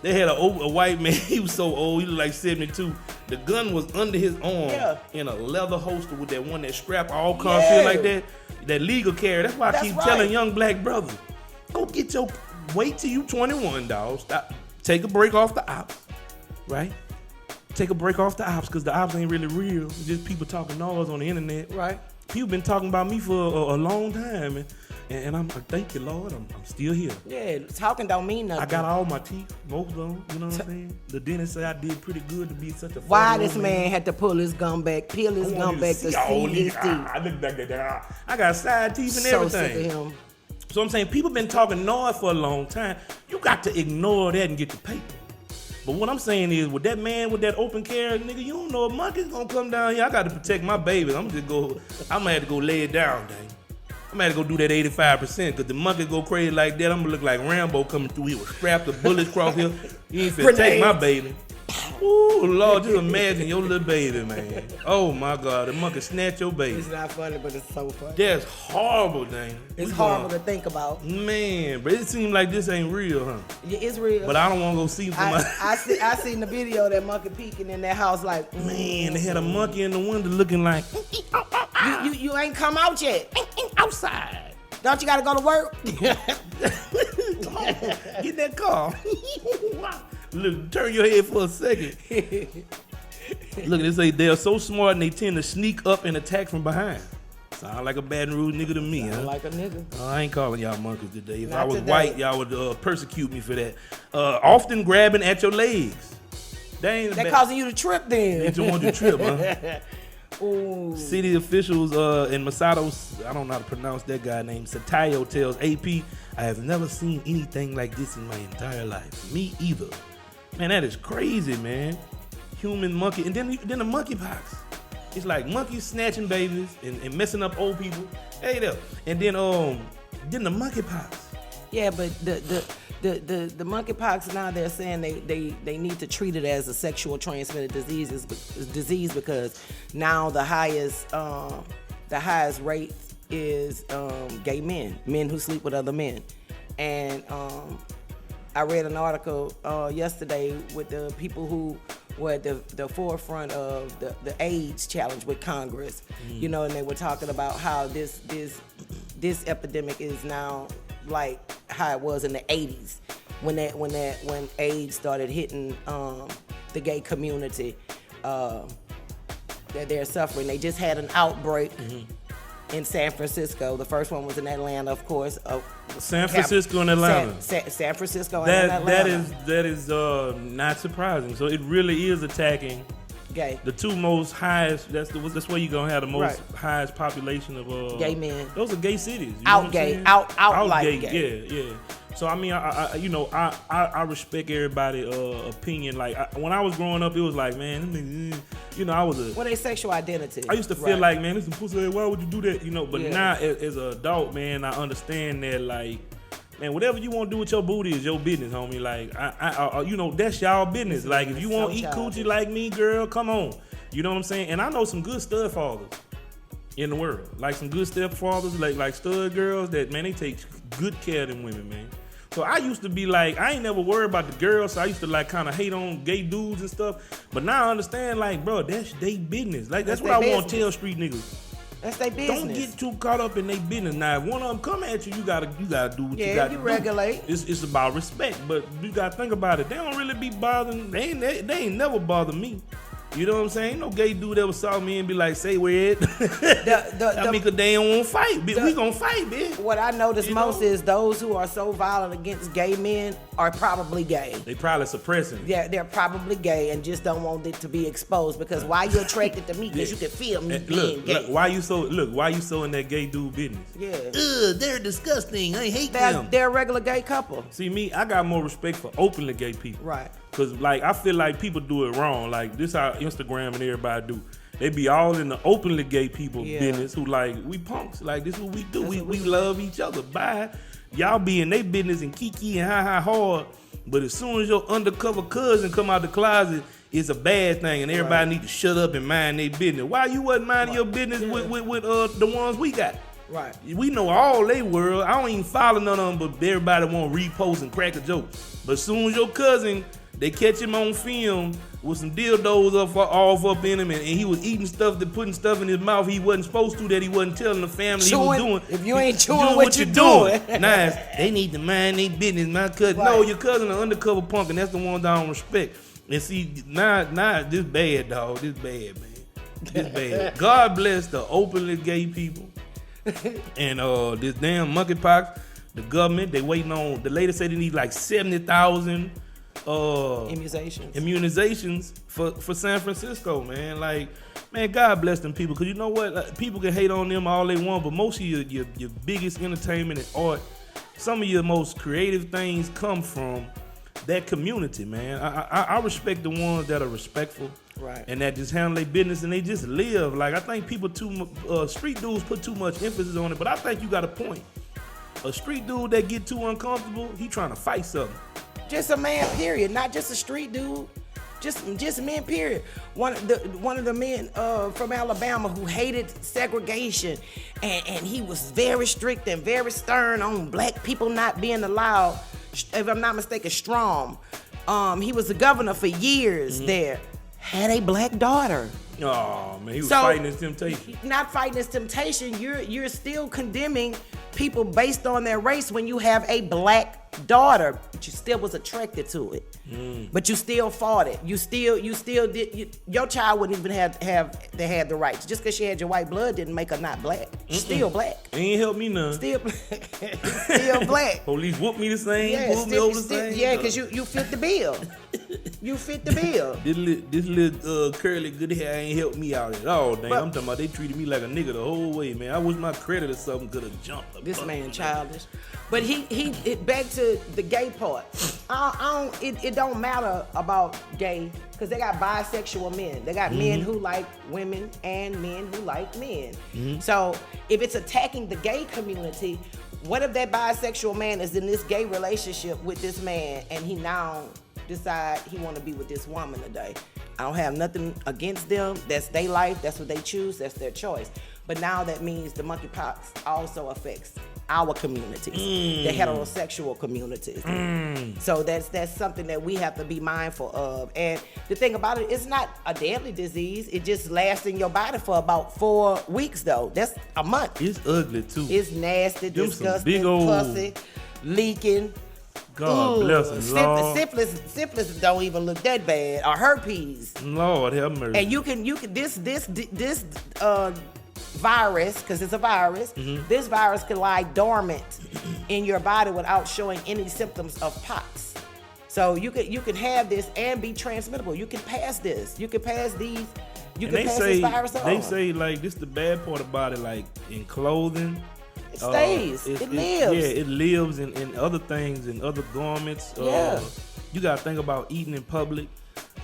They had a white man. He was so old. He looked like 72. The gun was under his arm in a leather holster with that one that strap all cars feel like that. That legal carry. That's why I keep telling young black brothers, wait till you 21, dog. Stop. Take a break off the ops, right? Take a break off the ops because the ops ain't really real. It's just people talking noise on the internet. Right. People been talking about me for a long time, and I'm thank you, Lord, I'm still here. Yeah, talking don't mean nothing. I got all my teeth, most of them. You know what I'm saying? The dentist said I did pretty good to be such a. Why this man had to pull his gum back, peel his gum back to see his teeth? I look back there. I got side teeth and so everything. Sick of him. So I'm saying people been talking noise for a long time. You got to ignore that and get the paper. But what I'm saying is, with that man with that open carry, nigga, you don't know a monkey's gonna come down here. I got to protect my baby. I'm gonna have to go lay it down, dang. I'm gonna have to go do that 85% because the monkey go crazy like that. I'm gonna look like Rambo coming through here with strapped the bullets across here. You ain't finna take my baby. Ooh, Lord, just imagine your little baby, man. Oh my God, the monkey snatch your baby. It's not funny, but it's so funny. That's horrible, dang. It's horrible to think about. Man, but it seems like this ain't real, huh? Yeah, it's real. But I don't want to go see somebody. I seen the video of that monkey peeking in that house like. Man, they had a monkey in the window looking like. You ain't come out yet. Outside. Don't you gotta go to work? Come on, get that car. Look, turn your head for a second. Look, they say they're so smart and they tend to sneak up and attack from behind. Sound like a Baton Rouge nigga to me, huh? Like a nigga. I ain't calling y'all monkeys today. If Not I was today. white, y'all would persecute me for that. Often grabbing at your legs. They causing you to trip then. They just want you to trip, huh? Ooh. City officials in Masato, I don't know how to pronounce that guy name, Satayo tells AP, I have never seen anything like this in my entire life. Me either. Man, that is crazy, man. Human monkey, and then the monkeypox. It's like monkeys snatching babies and messing up old people. Hey there. And then the monkeypox. Yeah, but the monkeypox now they're saying they need to treat it as a sexual transmitted disease because now the highest rate is gay men who sleep with other men. And I read an article yesterday with the people who were at the forefront of the AIDS challenge with Congress, you know, and they were talking about how this epidemic is now like how it was in the 80s when AIDS started hitting the gay community that they're suffering. They just had an outbreak in San Francisco. The first one was in Atlanta, of course. San Francisco and Atlanta. San Francisco and Atlanta. That is not surprising. So it really is attacking gay. The two most highest. That's where you're gonna have the most highest population of gay men. Those are gay cities. You out gay, out like gay. Yeah. So I mean, I respect everybody's opinion. Like when I was growing up, it was like, man, I was a. What their sexual identity? I used to feel like, man, this is pussy. Why would you do that? But now as an adult, man, I understand that, like, man, whatever you want to do with your booty is your business, homie. Like, I that's y'all business. Like, if you want to eat coochie like me, girl, come on. You know what I'm saying? And I know some good stud fathers in the world, like some good step fathers, like stud girls that, man, they take good care of them women, man. So I used to be like, I ain't never worried about the girls, so I used to like kind of hate on gay dudes and stuff. But now I understand, like, bro, that's they business. Like, that's what I want to tell street niggas. That's their business. Don't get too caught up in their business. Now, if one of them come at you, you gotta do what you gotta do. Regulate. It's about respect, but you gotta think about it. They don't really be bothering. They ain't never bother me. You know what I'm saying? Ain't no gay dude ever saw me and be like, say where it. I mean, cause they don't want to fight. We gonna fight, bitch. What I notice most is those who are so violent against gay men are probably gay. They probably suppressing. Yeah, they're probably gay and just don't want it to be exposed because why you attracted to me? Because you can feel me being gay. Why you so in that gay dude business? Yeah. They're disgusting. I hate them. They're a regular gay couple. See me, I got more respect for openly gay people. Right. Cause like I feel like people do it wrong. Like this how Instagram and everybody do. They be all in the openly gay people business who like we punks. Like this is what we do. We love each other. Bye. Y'all be in their business and kiki and ha hard. But as soon as your undercover cousin come out the closet, it's a bad thing and everybody need to shut up and mind their business. Why you wasn't minding your business with the ones we got? Right. We know all they world. I don't even follow none of them, but everybody want to repost and crack a joke. But as soon as your cousin, they catch him on film with some dildos off up in him, and he was eating stuff, putting stuff in his mouth he wasn't supposed to, that he wasn't telling the family he was doing. If you ain't chewing what you doing. Nice. They need to mind their business. My cousin. Right. No, your cousin an undercover punk, and that's the one that I don't respect. And see, now this bad, dog. This bad, man. This bad. God bless the openly gay people. And this damn monkeypox, the government, they waiting on, the lady said they need like 70,000 immunizations for San Francisco, man. Like, man, God bless them people, because you know what? Like, people can hate on them all they want, but most of your biggest entertainment and art, some of your most creative things come from that community, man. I respect the ones that are respectful, right, and that just handle their business and they just live. Like, I think people street dudes put too much emphasis on it, but I think you got a point. A street dude that get too uncomfortable, he trying to fight something. Just a man, period. Not just a street dude. Just men, period. One of the men from Alabama who hated segregation, and he was very strict and very stern on black people not being allowed. If I'm not mistaken, Strom. He was the governor for years there. Had a black daughter. Oh man, he was fighting his temptation. Not fighting his temptation. You're still condemning people based on their race when you have a black daughter, but you still was attracted to it. But you still fought it. You still did. Your child wouldn't even have the rights. Just because she had your white blood didn't make her not black. She's still black. Ain't help me none. Still black. Police whoop me the same. Whoop me over the same. Yeah, because you fit the bill. You fit the bill. This little curly good hair ain't helped me out at all. Dang, I'm talking about they treated me like a nigga the whole way, man. I wish my credit or something could have jumped. This man childish. But he back to the gay part. It don't matter about gay because they got bisexual men. They got men who like women and men who like men. So if it's attacking the gay community, what if that bisexual man is in this gay relationship with this man and he now decide he want to be with this woman today? I don't have nothing against them. That's their life. That's what they choose. That's their choice. But now that means the monkeypox also affects our communities, the heterosexual communities. So that's something that we have to be mindful of. And the thing about it, it's not a deadly disease. It just lasts in your body for about 4 weeks, though. That's a month. It's ugly too. It's nasty, Them some disgusting, big old- pussy, leaking. God bless him, Lord. Syphilis don't even look that bad. Or herpes. Lord have mercy. And you can this virus, because it's a virus, this virus can lie dormant in your body without showing any symptoms of pox. So you can have this and be transmittable. You can pass this. You can pass these. You And can pass this virus on. they say like this the bad part about it, like in clothing. It stays. It lives. Yeah, it lives in other things, in other garments. Yeah. You gotta think about eating in public.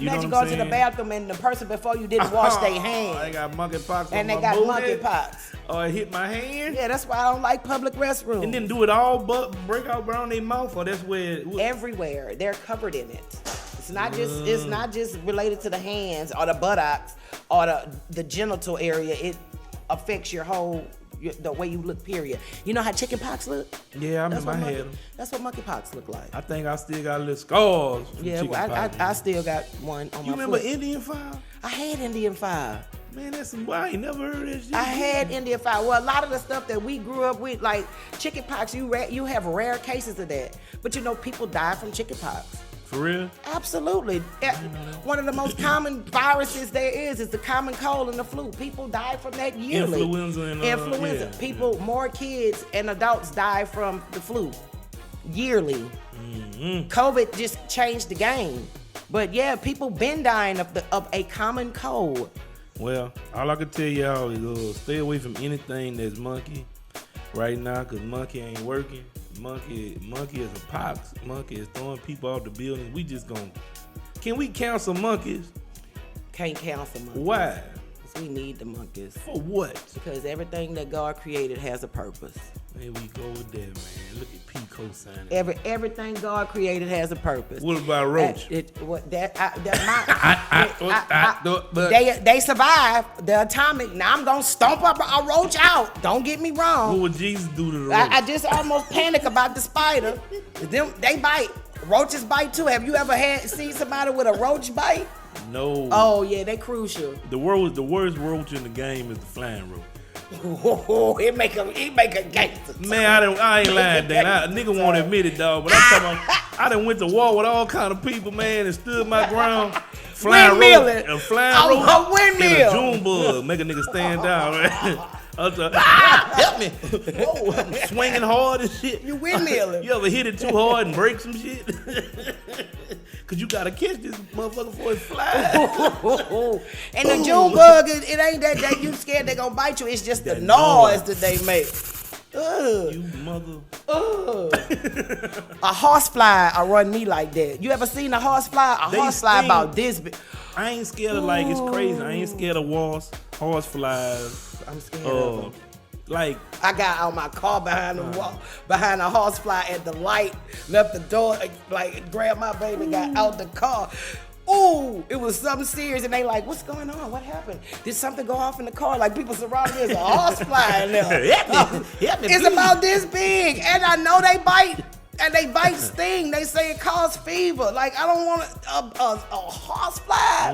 You Imagine know what going I'm to the saying? bathroom and the person before you didn't wash their hands. They got monkeypox And on they my got booty. monkeypox. Or it hit my hand. Yeah, that's why I don't like public restrooms. And then do it all but break out around their mouth, or that's where it, Everywhere they're covered in it. It's not just related to the hands or the buttocks or the genital area. It affects your whole the way you look. Period. You know how chicken pox look? Yeah, I remember I had them. That's what monkeypox look like. I think I still got little scars from Yeah, chicken pox. I still got one on You my remember foot. Indian file? I had Indian fire. Man, that's some. I ain't never heard that shit. I had Indian fire. Well, a lot of the stuff that we grew up with, like chicken pox, you have rare cases of that. But you know, people die from chicken pox. For real? Absolutely. One of the most common viruses there is the common cold and the flu. People die from that yearly. Influenza and Influenza. yeah. People, more kids and adults die from the flu yearly. COVID just changed the game. But yeah, people been dying of a common cold. Well, all I can tell y'all is stay away from anything that's monkey right now, because monkey ain't working. Monkey is a pox. Monkey is throwing people off the building. We just gonna. Can we count some monkeys? Can't count for monkeys. Why? 'Cause we need the monkeys. For what? Because everything that God created has a purpose. There we go with that, man. Look at P co-signing. Everything God created has a purpose. What about roach? They survive the atomic. Now I'm gonna stomp up a roach out. Don't get me What wrong. would Jesus do to the roach? I just almost panic about the spider. They bite. Roaches bite too. Have you ever seen somebody with a roach bite? No. Oh yeah, they crucial. The worst roach in the game is the flying roach. He make a gangster. Man, I ain't lying, Dan. A nigga won't admit it, dog. But I'm talking about, I done went to war with all kind of people, man, and stood my ground. Flying roach, a flying roach, A windmill. and a June bug, make a nigga stand down, man. Help me! Whoa, I'm swinging hard and shit. You windmilling. You ever hit it too hard and break some shit? Cause you gotta catch this motherfucker before it flies. And the June bug, it ain't that you scared they gonna bite you. It's just the That noise noise. that they make. You mother. A horsefly will run me like that. You ever seen a horsefly? A They horsefly sting. about this big. I ain't scared of it's crazy. I ain't scared of wasps, horseflies. I'm scared of them. Like I got out my car behind the wall, behind a horsefly at the light, left the door, like grabbed my baby, got out the car. Ooh, it was something serious, and they like, what's going on? What happened? Did something go off in the car? Like people surrounding me, there's a horsefly in there. help me, It's please. about this big, and I know they bite. And they bite sting. They say it causes fever. Like I don't want a horsefly. I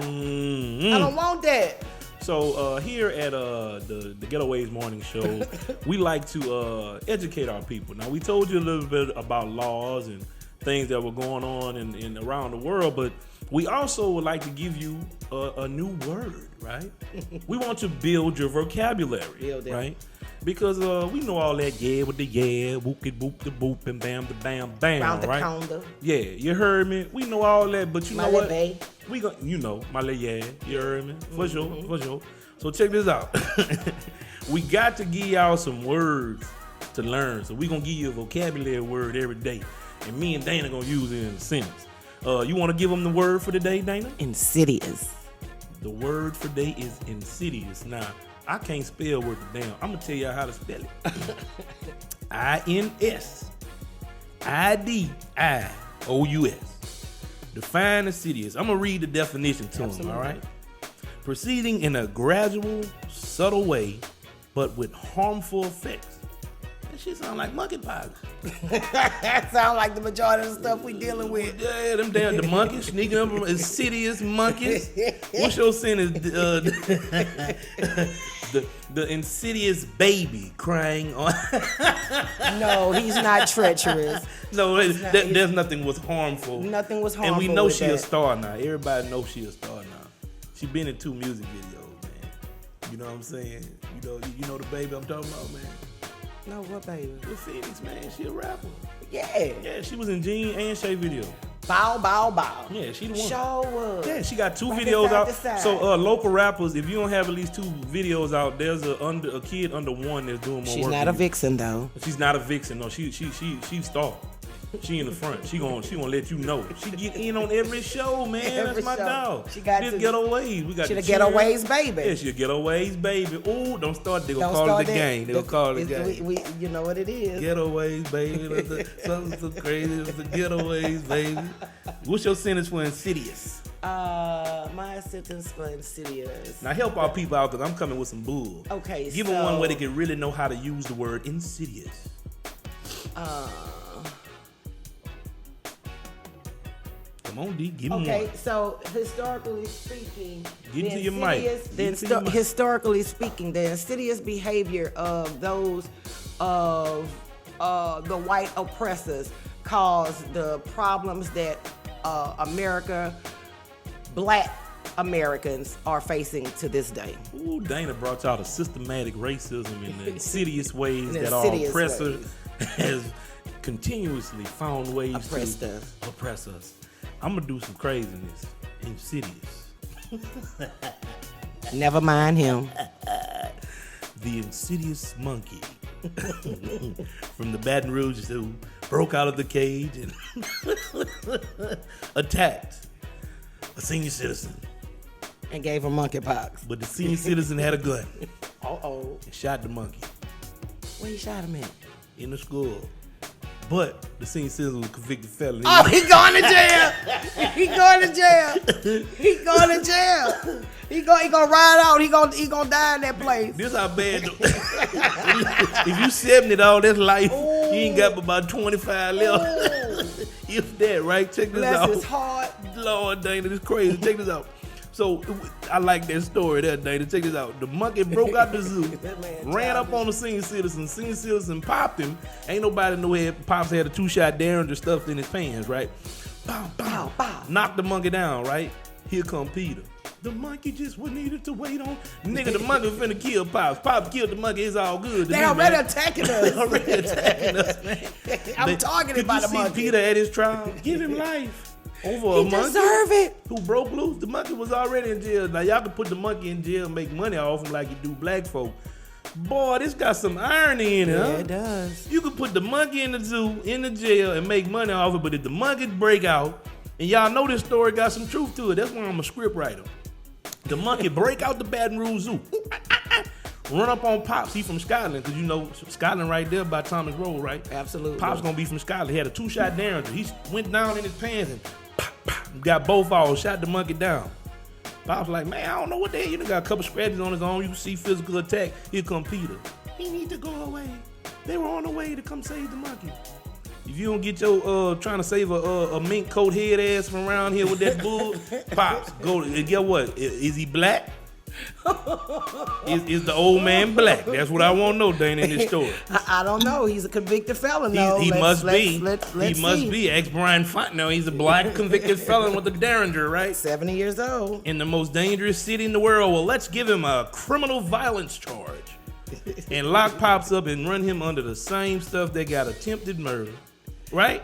don't want that. So here at the Ghetto Waze morning show, we like to educate our people. Now we told you a little bit about laws and things that were going on in around the world, but we also would like to give you a new word, right? We want to build your vocabulary, right? Because we know all that, yeah, with the yeah, whoop-it, boop, the boop, and bam, the bam, bam, Round the right? counter. Yeah, you heard me. We know all that, but you know what? Bay. We gon' you know, my little yeah, you heard me? For sure. So check this out. We got to give y'all some words to learn. So we gonna give you a vocabulary word every day. And me and Dana gonna use it in a sentence. You wanna give them the word for the day, Dana? Insidious. The word for day is insidious. Now, I can't spell word damn. I'm gonna tell y'all how to spell it. INSIDIOUS. Define insidious. I'm gonna read the definition to them, all right? Proceeding in a gradual, subtle way, but with harmful effects. That shit sound like monkeypox. That sound like the majority of the stuff we dealing with. Yeah, them damn the monkeys sneaking up on insidious monkeys. What's your sentence? The insidious baby crying on. No, he's not treacherous. No, there's nothing was harmful. Nothing was harmful. And we know with she that. a star now. Everybody knows she a star now. She been in 2 music videos, man. You know what I'm saying? You know the baby I'm talking about, man. No, what baby? The Phoenix, man. She a rapper. Yeah. Yeah, she was in Gene and Shay video. Bow, bow, bow. Yeah, she the one. Show up. Yeah, she got 2 Right videos side out. to side. So local rappers, if you don't have at least 2 videos out, there's a kid under 1 that's doing more work. She's not a vixen though. She's not a vixen. No, she star. She in the front. She gonna let you know. She get in on every show, man. Every That's my show. dog. She got this to- Ghetto Waze. We got She the the Ghetto cheer. Waze baby. Yeah, she a Ghetto Waze baby. Ooh, don't start. They gonna Don't call start it the that. game. They gonna call it the game. We, you know what it is. Ghetto Waze baby. Something so crazy. It's the Ghetto Waze baby. What's your sentence for insidious? My sentence for insidious. Now help our people out because I'm coming with some bull. Okay, Give them one where they can really know how to use the word insidious. Come on, D. Give them Okay, one. so historically speaking, Get into your mic. Get into your mic. Historically speaking, the insidious behavior of those of the white oppressors caused the problems that Black Americans are facing to this day. Ooh, Dana brought out a systematic racism in the insidious ways The that our insidious oppressor ways. has continuously found ways Oppressed to us. oppress us. I'm gonna do some craziness. Insidious. Never mind him. The insidious monkey from the Baton Rouge Zoo broke out of the cage and attacked a senior citizen. And gave him monkeypox. But the senior citizen had a gun Uh-oh. and shot the monkey Where you shot him at? in the skull. But the senior citizen was a convicted felon. Oh, he going to jail. He going to jail. He going to jail. He gonna ride out. He gonna die in that place. This how bad. If you 70 dog, that's life. You ain't got but about 25 left. If that, right? Check this Bless out. his heart. Lord, Dana, this crazy. Check this out. So I like that story there, Dana. Check this out. The monkey broke out the zoo, That man ran up on the senior citizen. Senior citizen popped him. Ain't nobody know where Pops had a 2-shot Derringer stuffed in his pants, right? Bow, bow, Bow, bow. Knocked the monkey down, right? Here come Peter. The monkey just what needed to wait on. Nigga, the monkey was finna kill Pops. Pops killed the monkey. It's all good. They me, already man. attacking They us. already attacking us, man. I'm targeted by the Could you see monkey. Peter at his trial? Give him life. Over a He monkey deserve it. who broke loose. The monkey was already in jail. Now y'all can put the monkey in jail and make money off him like you do black folk. Boy, this got some irony in it, Yeah, huh? it does. You could put the monkey in the zoo, in the jail, and make money off it, but if the monkey break out, and y'all know this story got some truth to it, that's why I'm a script writer. The monkey break out the Baton Rouge Zoo. Run up on Pops. He from Scotland, because you know Scotland right there by Thomas Road, right? Absolutely. Pops gonna be from Scotland. He had a 2-shot Derringer. He went down in his pants and pop, pop, got both of them, shot the monkey down. Pops like, man, I don't know what the hell. You done got a couple scratches on his arm. You can see physical attack. Here come Peter. He need to go away. They were on the way to come save the monkey. If you don't get your trying to save a mink coat head ass from around here with that bull, Pops, go. And get what? Is he black? Is the old man black? That's what I want to know, Dana, in this story. I don't know. He's a convicted felon, though. He must be. Let's He must be. Ex Brian Fontenot. He's a black convicted felon with a Derringer, right? 70 years old. In the most dangerous city in the world. Well, let's give him a criminal violence charge. And lock pops up and run him under the same stuff that got attempted murder, right?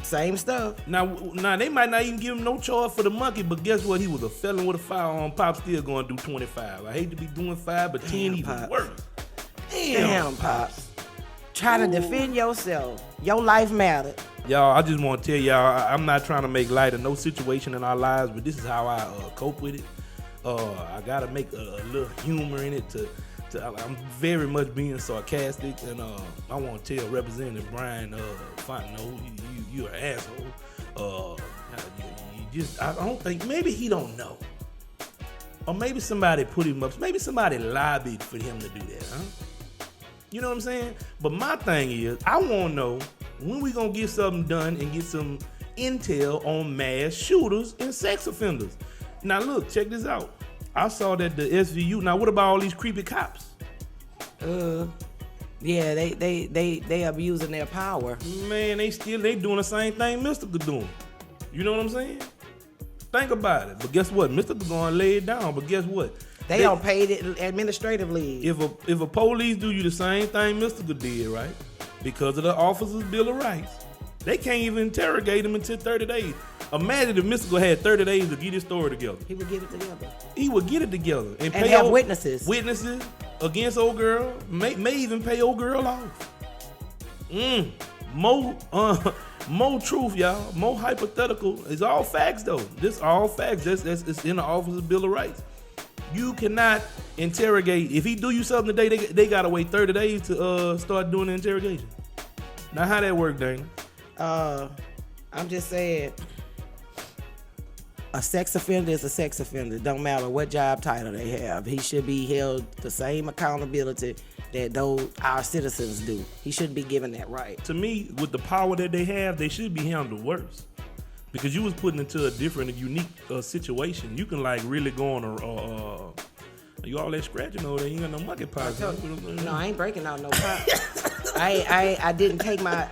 Same stuff. Now they might not even give him no charge for the monkey, but guess what? He was a felon with a firearm. Pop still going to do 25. I hate to be doing 5, but 10 even Pop. worse. Damn, Pops. Try to defend yourself. Your life mattered. Y'all, I just want to tell y'all, I'm not trying to make light of no situation in our lives, but this is how I cope with it. I gotta make a little humor in it. I'm very much being sarcastic, and I want to tell Representative Brian Fontenot, you're an asshole. I don't think, maybe he don't know. Or maybe somebody put him up. Maybe somebody lobbied for him to do that, huh? You know what I'm saying? But my thing is, I want to know when we going to get something done and get some intel on mass shooters and sex offenders. Now, look, check this out. I saw that the SVU, now what about all these creepy cops? Yeah, they abusing their power. Man, they doing the same thing Mystical doing. You know what I'm saying? Think about it. But guess what? Mystical going to lay it down. But guess what? They don't pay it administrative leave. If a police do you the same thing Mystical did, right? Because of the officer's Bill of Rights, they can't even interrogate him until 30 days. Imagine if Mystical had 30 days to get his story together. He would get it together. He would get it together. And pay have witnesses. Witnesses against old girl. May even pay old girl off. More truth, y'all. More hypothetical. It's all facts, though. This all facts. It's in the officer's Bill of Rights. You cannot interrogate. If he do you something today, they gotta wait 30 days to start doing the interrogation. Now, how that work, Dana? I'm just saying, a sex offender is a sex offender. Don't matter what job title they have. He should be held the same accountability that our citizens do. He shouldn't be given that right. To me, with the power that they have, they should be handled worse. Because you was put into a different, unique situation. You can like really go on you all that scratching over there. You ain't got no monkey pox. No, I ain't breaking out no pop. I didn't take my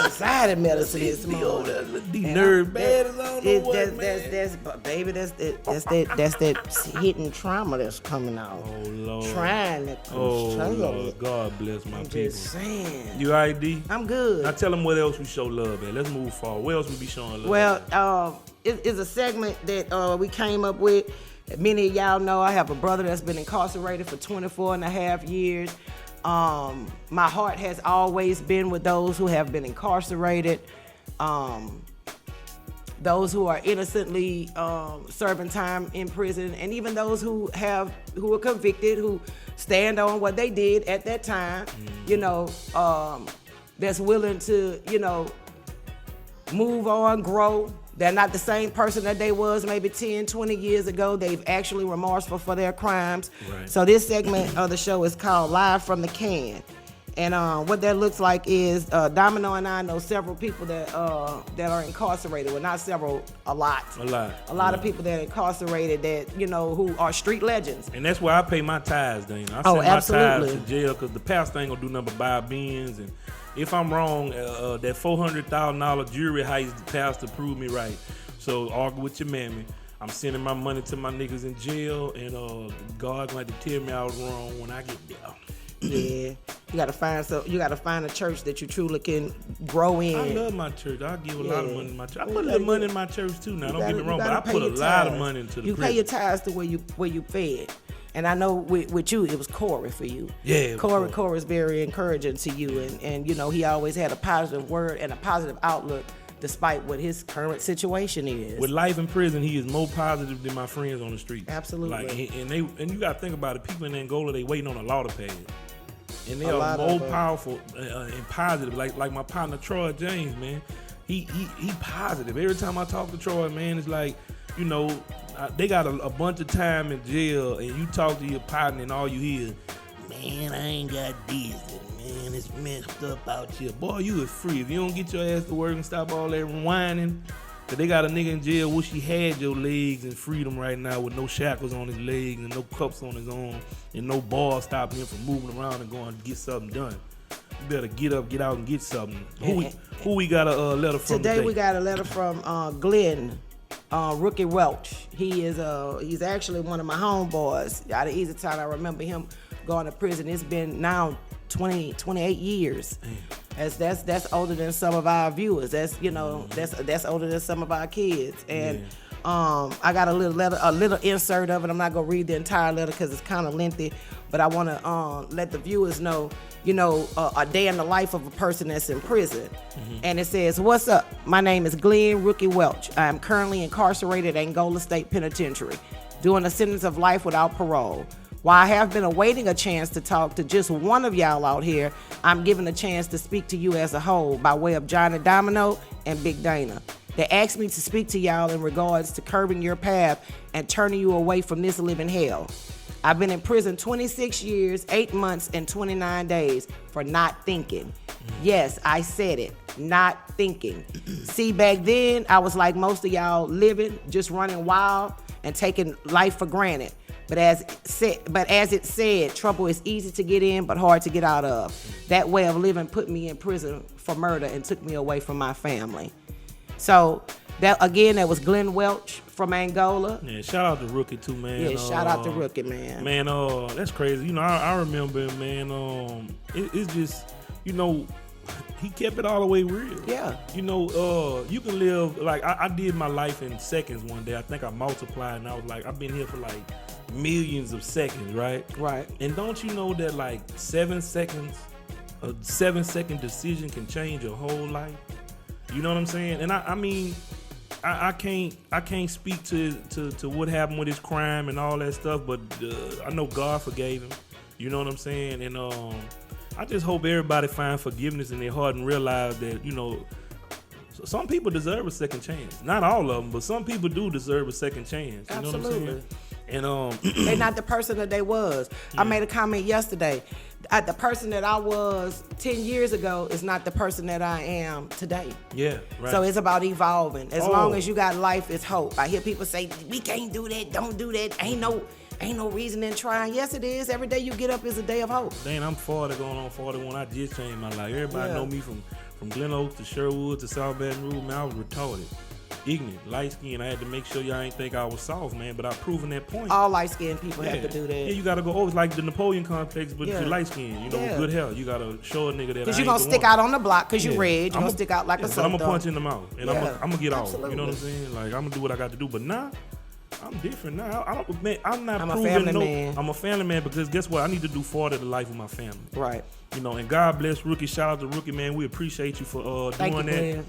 anxiety medicine this morning. These nerve bad as I don't know what, man. That's that hidden trauma that's coming out. Oh Lord. Trying to control it. God bless my people. Just saying. You ID? I'm good. Now tell them what else we show love at. Let's move forward. Where else we be showing love? Well, it's a segment that we came up with. Many of y'all know I have a brother that's been incarcerated for 24 and a half years. My heart has always been with those who have been incarcerated, those who are innocently serving time in prison, and even those who are convicted, who stand on what they did at that time, that's willing to, move on, grow. They're not the same person that they was maybe 10, 20 years ago. They've actually remorseful for their crimes. Right. So this segment of the show is called Live from the Can. And what that looks like is Domino and I know several people that are incarcerated. Well, not several, a lot. A lot of people that are incarcerated that, who are street legends. And that's where I pay my tithes, Dana. I send my tithes to jail because the pastor ain't going to do nothing but buy beans. And if I'm wrong, that $400,000 jury heist the pastor proved me right. So argue with your mammy. I'm sending my money to my niggas in jail, and God going to have to tell me I was wrong when I get there. Yeah, you gotta find a church that you truly can grow in. I love my church. I give a lot of money in my church. I put a little money in my church too. Now, don't get me wrong, but I put a lot of money into the prison. You pay your tithes to where you fed. And I know with you, it was Corey for you. Yeah. Corey's very encouraging to you, and he always had a positive word and a positive outlook, despite what his current situation is. With life in prison, he is more positive than my friends on the street. Absolutely. And you got to think about it. People in Angola, they waiting on a law to pass. And they are more powerful and positive. Like my partner Troy James, man. He positive. Every time I talk to Troy, man, it's like, they got a bunch of time in jail, and you talk to your partner, and all you hear, man, I ain't got this. Man, it's messed up out here. Boy, you is free. If you don't get your ass to work and stop all that whining, Cause they got a nigga in jail. Wish he had your legs and freedom right now with no shackles on his legs and no cuffs on his arm and no ball stopping him from moving around and going to get something done. You better get up, get out, and get something. Who we got a letter from today? Today we got a letter from Glenn. Rookie Welch. He's actually one of my homeboys out of Easy Town. I remember him going to prison. It's been now 28 years. That's older than some of our viewers. That's that's older than some of our kids. And I got a little insert of it. I'm not gonna read the entire letter because it's kind of lengthy, but I want to let the viewers know, a day in the life of a person that's in prison. And it says, "What's up? My name is Glenn Rookie Welch. I am currently incarcerated at Angola State Penitentiary, doing a sentence of life without parole. While I have been awaiting a chance to talk to just one of y'all out here, I'm given a chance to speak to you as a whole by way of Johnnie Domino and Big Dana. They asked me to speak to y'all in regards to curbing your path and turning you away from this living hell. I've been in prison 26 years, 8 months, and 29 days for not thinking. Yes, I said it, not thinking. See, back then, I was like most of y'all, living, just running wild and taking life for granted. But as it said, trouble is easy to get in, but hard to get out of. That way of living put me in prison for murder and took me away from my family." So that was Glenn Welch from Angola. Yeah, shout out to Rookie too, man. Yeah, shout out to Rookie, man. Man, that's crazy. I remember him, man. It's just, he kept it all the way real. Yeah. You can live, like, I did my life in seconds one day. I think I multiplied, and I was like, I've been here for like millions of seconds, right? Right. And don't you know that like 7 seconds, a 7-second decision can change your whole life? You know what I'm saying? And I mean, I can't speak to what happened with his crime and all that stuff, but I know God forgave him. You know what I'm saying? And I just hope everybody find forgiveness in their heart and realize that, some people deserve a second chance. Not all of them, but some people do deserve a second chance. You know what I'm saying? And they're not the person that they was. I made a comment yesterday. The person that I was 10 years ago is not the person that I am today. Yeah, right. So it's about evolving. As long as you got life, it's hope. I hear people say, "We can't do that, don't do that, ain't no reason in trying." Yes, it is. Every day you get up is a day of hope. Dang, I'm 40 going on 41. I just changed my life. Everybody know me from Glen Oaks to Sherwood to South Baton Rouge. Man, I was retarded, ignorant, light skinned. I had to make sure y'all ain't think I was soft, man. But I've proven that point. All light skinned people have to do that. Yeah, you gotta go. It's like the Napoleon complex, but you're light skinned. Good health. You gotta show a nigga that. Because you're gonna stick out on the block because you're red. You're gonna stick out like a so I'm gonna punch in the mouth and I'm gonna get Absolutely. off. You know what I'm saying? Like, I'm gonna do what I got to do. But now, I'm different now. I'm a family man. I'm a family man because guess what? I need to do 40 to the life of my family. Right. And God bless Rookie. Shout out to Rookie, man. We appreciate you for doing that. Man.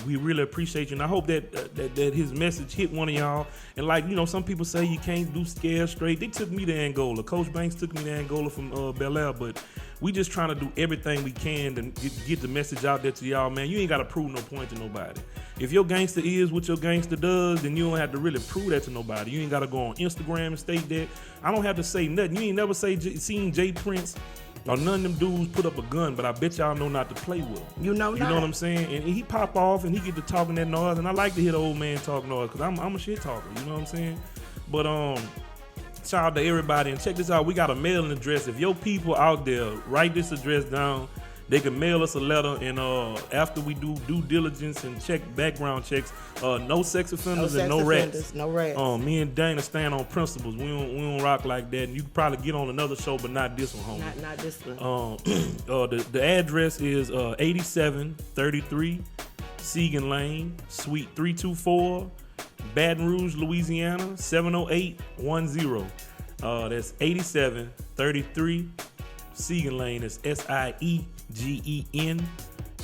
We really appreciate you, and I hope that his message hit one of y'all. And like, some people say you can't do scare straight. They took me to Angola. Coach Banks took me to Angola from Bel Air, but we just trying to do everything we can to get the message out there to y'all, man. You ain't got to prove no point to nobody. If your gangster is what your gangster does, then you don't have to really prove that to nobody. You ain't got to go on Instagram and state that. I don't have to say nothing. You ain't never seen Jay Prince or none of them dudes put up a gun, but I bet y'all know not to play with him. You know what I'm saying? And he pop off and he get to talking that noise, and I like to hear the old man talk noise because I'm a shit talker. You know what I'm saying? But shout out to everybody, and check this out. We got a mailing address. If your people out there, write this address down. They can mail us a letter, and after we do due diligence and check background checks, no sex offenders and no rats. No rats. Me and Dana stand on principles. We don't rock like that. And you can probably get on another show, but not this one, homie. Not this one. The address is 8733 Segan Lane, Suite 324, Baton Rouge, Louisiana 70810. That's 8733 Segan Lane. It's SIEGEN,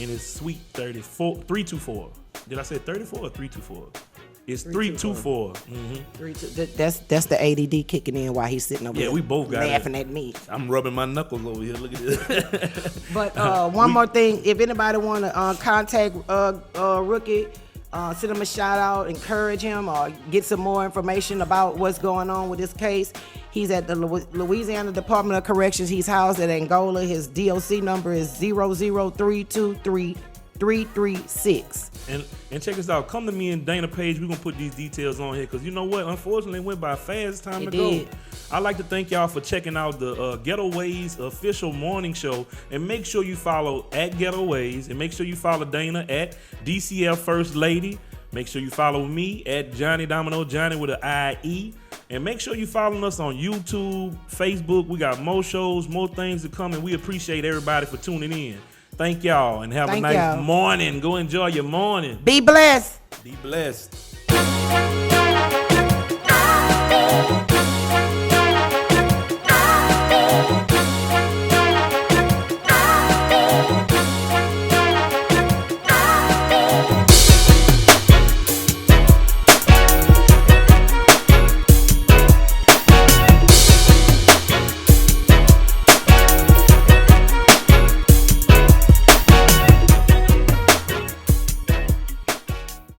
and it's Suite 324. Did I say 34 or 324? It's 324. That's the ADD kicking in while he's sitting over there. Yeah, we both got laughing at me. I'm rubbing my knuckles over here. Look at this. But one more thing, if anybody want to contact Rookie, send him a shout out, encourage him, or get some more information about what's going on with this case. He's at the Louisiana Department of Corrections. He's housed at Angola. His DOC number is 00323 336. And check us out. Come to me and Dana page. We're going to put these details on here because you know what? Unfortunately, it went by fast. Time to go. I'd like to thank y'all for checking out the Ghetto Waze official morning show. And make sure you follow at Ghetto Waze. And make sure you follow Dana at DCL First Lady. Make sure you follow me at Johnnie Domino, Johnny with an I-E. And make sure you following us on YouTube, Facebook. We got more shows, more things to come. And we appreciate everybody for tuning in. Thank y'all and have a nice morning. Go enjoy your morning. Be blessed. Be blessed.